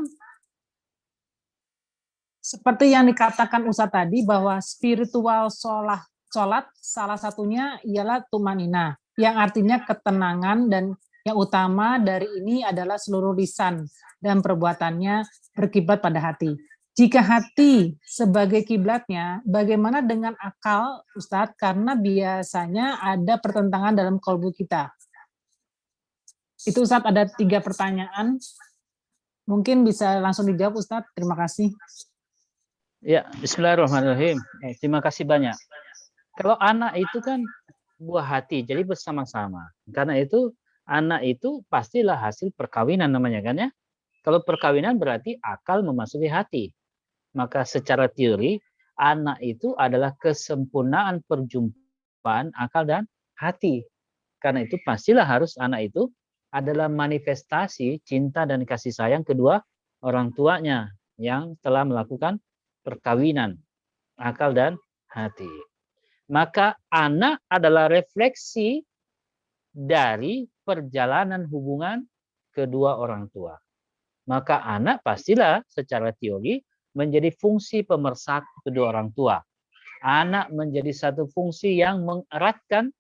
seperti yang dikatakan Ustadz tadi bahwa spiritual sholat salah satunya ialah tumanina, yang artinya ketenangan, dan yang utama dari ini adalah seluruh lisan dan perbuatannya berkiblat pada hati. Jika hati sebagai kiblatnya, bagaimana dengan akal, Ustadz? Karena biasanya ada pertentangan dalam kalbu kita. Itu Ustadz, ada 3 pertanyaan. Mungkin bisa langsung dijawab Ustadz. Terima kasih. Ya, bismillahirrahmanirrahim. Terima kasih banyak. Kalau anak itu kan buah hati, jadi bersama-sama. Karena itu anak itu pastilah hasil perkawinan namanya kan ya. Kalau perkawinan berarti akal memasuki hati. Maka secara teori anak itu adalah kesempurnaan perjumpaan akal dan hati. Karena itu pastilah harus anak itu adalah manifestasi cinta dan kasih sayang kedua orang tuanya yang telah melakukan perkawinan akal dan hati. Maka anak adalah refleksi dari perjalanan hubungan kedua orang tua. Maka anak pastilah secara teori menjadi fungsi pemersatu kedua orang tua. Anak menjadi satu fungsi yang mengeratkan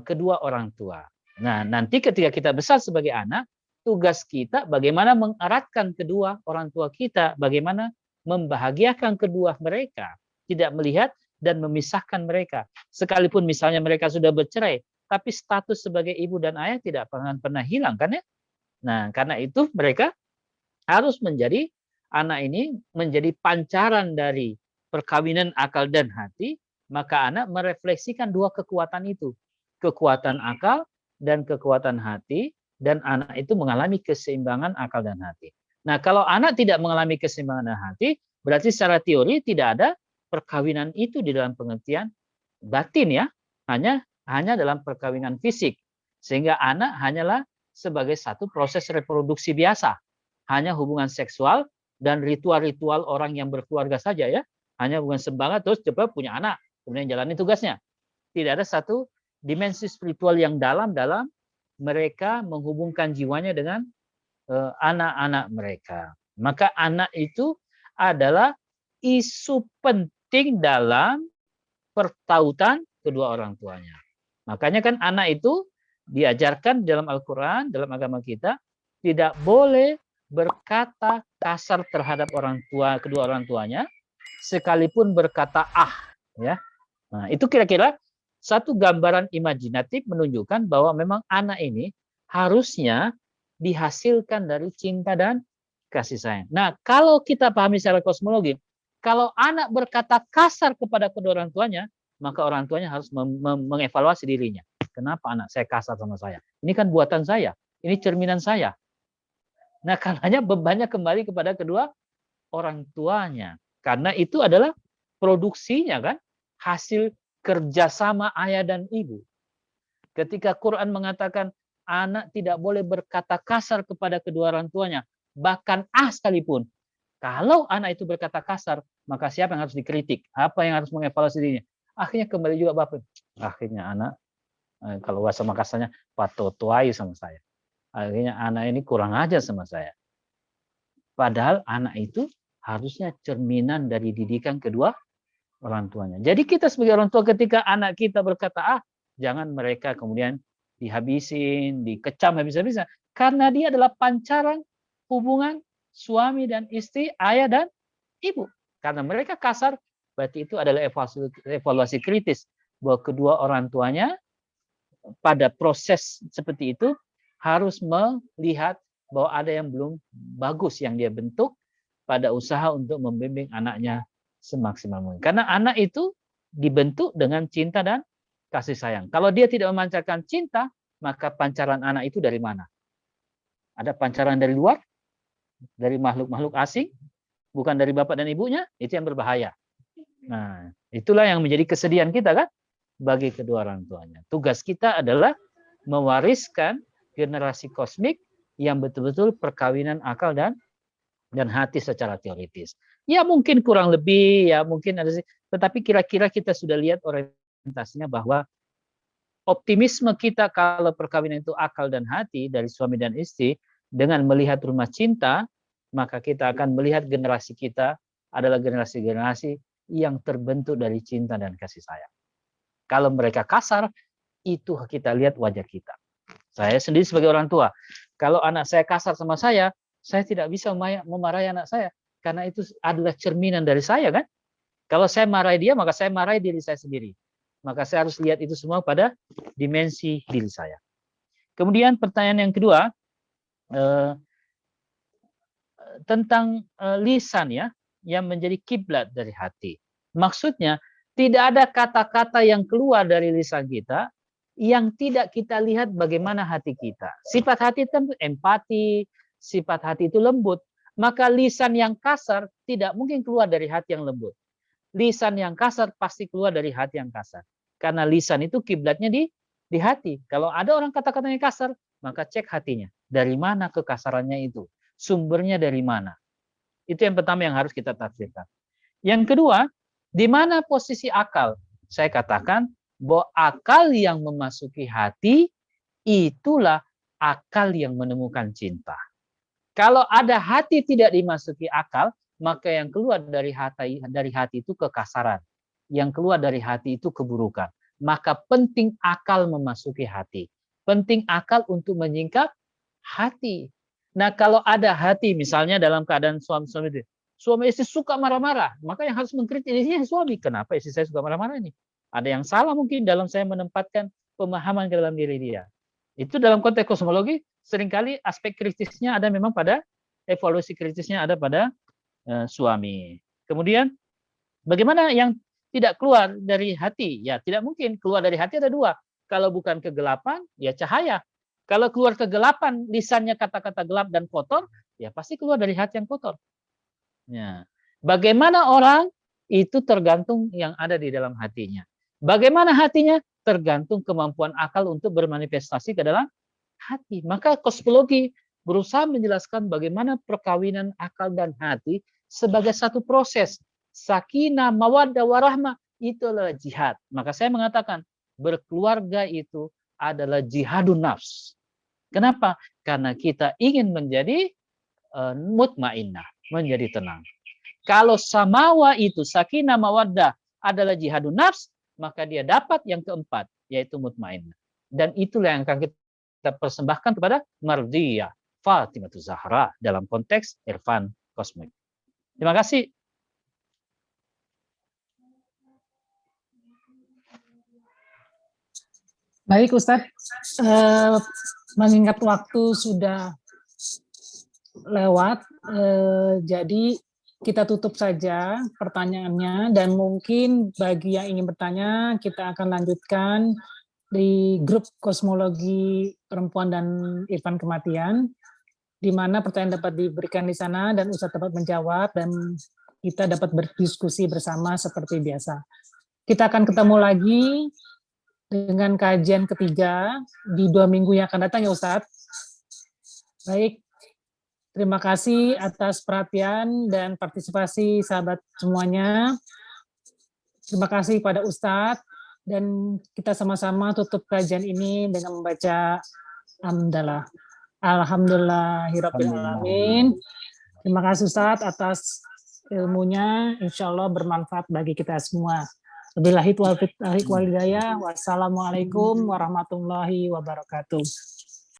kedua orang tua. Nah, nanti ketika kita besar sebagai anak, tugas kita bagaimana mengeratkan kedua orang tua kita, bagaimana membahagiakan kedua mereka, tidak melihat dan memisahkan mereka. Sekalipun misalnya mereka sudah bercerai, tapi status sebagai ibu dan ayah tidak pernah hilang kan ya? Nah, karena itu mereka harus menjadi, anak ini menjadi pancaran dari perkawinan akal dan hati, maka anak merefleksikan 2 kekuatan itu. Kekuatan akal dan kekuatan hati, dan anak itu mengalami keseimbangan akal dan hati. Nah, kalau anak tidak mengalami keseimbangan hati, berarti secara teori tidak ada perkawinan itu di dalam pengertian batin ya, hanya dalam perkawinan fisik. Sehingga anak hanyalah sebagai satu proses reproduksi biasa, hanya hubungan seksual dan ritual-ritual orang yang berkeluarga saja ya, hanya hubungan sembangga terus cepat punya anak, kemudian jalani tugasnya. Tidak ada satu dimensi spiritual yang dalam mereka menghubungkan jiwanya dengan anak-anak mereka. Maka anak itu adalah isu penting dalam pertautan kedua orang tuanya. Makanya kan anak itu diajarkan dalam Al-Quran, dalam agama kita, tidak boleh berkata kasar terhadap kedua orang tuanya, sekalipun berkata ya. Nah, itu kira-kira satu gambaran imajinatif menunjukkan bahwa memang anak ini harusnya dihasilkan dari cinta dan kasih sayang. Nah, kalau kita pahami secara kosmologi, kalau anak berkata kasar kepada kedua orang tuanya, maka orang tuanya harus mengevaluasi dirinya. Kenapa anak saya kasar sama saya? Ini kan buatan saya, ini cerminan saya. Nah, karenanya bebannya kembali kepada kedua orang tuanya. Karena itu adalah produksinya kan, hasil kerjasama ayah dan ibu. Ketika Quran mengatakan anak tidak boleh berkata kasar kepada kedua orang tuanya, bahkan sekalipun. Kalau anak itu berkata kasar, maka siapa yang harus dikritik? Apa yang harus mengevaluasi dirinya? Akhirnya kembali juga bapak. Akhirnya anak, kalau bahasa Makassarnya, patotoai sama saya. Akhirnya anak ini kurang ajar sama saya. Padahal anak itu harusnya cerminan dari didikan kedua orang tuanya. Jadi kita sebagai orang tua ketika anak kita berkata jangan mereka kemudian dihabisin, dikecam habis-habisan. Karena dia adalah pancaran hubungan suami dan istri, ayah dan ibu. Karena mereka kasar, berarti itu adalah evaluasi kritis bahwa kedua orang tuanya pada proses seperti itu harus melihat bahwa ada yang belum bagus yang dia bentuk pada usaha untuk membimbing anaknya semaksimal mungkin. Karena anak itu dibentuk dengan cinta dan kasih sayang. Kalau dia tidak memancarkan cinta, maka pancaran anak itu dari mana? Ada pancaran dari luar, dari makhluk-makhluk asing, bukan dari bapak dan ibunya, itu yang berbahaya. Nah, itulah yang menjadi kesedihan kita kan, bagi kedua orang tuanya. Tugas kita adalah mewariskan generasi kosmik yang betul-betul perkawinan akal dan hati secara teoritis. Ya mungkin kurang lebih, ya mungkin ada sih, tetapi kira-kira kita sudah lihat orientasinya bahwa optimisme kita kalau perkawinan itu akal dan hati dari suami dan istri dengan melihat rumah cinta, maka kita akan melihat generasi kita adalah generasi-generasi yang terbentuk dari cinta dan kasih sayang. Kalau mereka kasar, itu kita lihat wajah kita. Saya sendiri sebagai orang tua, kalau anak saya kasar sama saya tidak bisa memarahi anak saya, karena itu adalah cerminan dari saya kan. Kalau saya marahi dia, maka saya marahi diri saya sendiri. Maka saya harus lihat itu semua pada dimensi diri saya. Kemudian pertanyaan yang kedua, tentang lisan ya, yang menjadi kiblat dari hati. Maksudnya, tidak ada kata-kata yang keluar dari lisan kita yang tidak kita lihat bagaimana hati kita. Sifat hati itu empati, sifat hati itu lembut. Maka lisan yang kasar tidak mungkin keluar dari hati yang lembut. Lisan yang kasar pasti keluar dari hati yang kasar. Karena lisan itu kiblatnya di hati. Kalau ada orang kata-katanya kasar, maka cek hatinya. Dari mana kekasarannya itu? Sumbernya dari mana? Itu yang pertama yang harus kita tafsirkan. Yang kedua, di mana posisi akal? Saya katakan bahwa akal yang memasuki hati, itulah akal yang menemukan cinta. Kalau ada hati tidak dimasuki akal, maka yang keluar dari hati itu kekasaran. Yang keluar dari hati itu keburukan. Maka penting akal memasuki hati. Penting akal untuk menyingkap hati. Nah, kalau ada hati misalnya dalam keadaan suami istri suka marah-marah, maka yang harus mengkritik ini suami. Kenapa istri saya suka marah-marah ini? Ada yang salah mungkin dalam saya menempatkan pemahaman ke dalam diri dia. Itu dalam konteks kosmologi, seringkali aspek kritisnya ada memang pada, evaluasi kritisnya ada pada suami. Kemudian, bagaimana yang tidak keluar dari hati? Ya, tidak mungkin. Keluar dari hati ada dua. Kalau bukan kegelapan, ya cahaya. Kalau keluar kegelapan, lisannya kata-kata gelap dan kotor, ya pasti keluar dari hati yang kotor. Ya. Bagaimana orang, itu tergantung yang ada di dalam hatinya. Bagaimana hatinya? Tergantung kemampuan akal untuk bermanifestasi ke dalam hati. Maka kosmologi berusaha menjelaskan bagaimana perkawinan akal dan hati sebagai satu proses. Sakinah, mawaddah, warahmah, itu adalah jihad. Maka saya mengatakan, berkeluarga itu adalah jihadun nafs. Kenapa? Karena kita ingin menjadi mutmainnah, menjadi tenang. Kalau samawa itu, sakinah, mawaddah adalah jihadun nafs, maka dia dapat yang keempat, yaitu mutmainnah. Dan itulah yang akan kita persembahkan kepada Mardiyah, Fatimah Zahra, dalam konteks irfan kosmik. Terima kasih. Baik Ustadz, mengingat waktu sudah lewat, jadi kita tutup saja pertanyaannya, dan mungkin bagi yang ingin bertanya, kita akan lanjutkan di grup kosmologi perempuan dan irfan kematian, di mana pertanyaan dapat diberikan di sana dan Ustadz dapat menjawab, dan kita dapat berdiskusi bersama seperti biasa. Kita akan ketemu lagi dengan kajian ketiga di 2 minggu yang akan datang ya Ustadz. Baik, terima kasih atas perhatian dan partisipasi sahabat semuanya. Terima kasih pada Ustadz, dan kita sama-sama tutup kajian ini dengan membaca hamdalah. Alhamdulillahirabbil alamin. Terima kasih Ustadz atas ilmunya, insya Allah bermanfaat bagi kita semua. Wabillahi taufiq wal hidayah. Wassalamualaikum warahmatullahi wabarakatuh.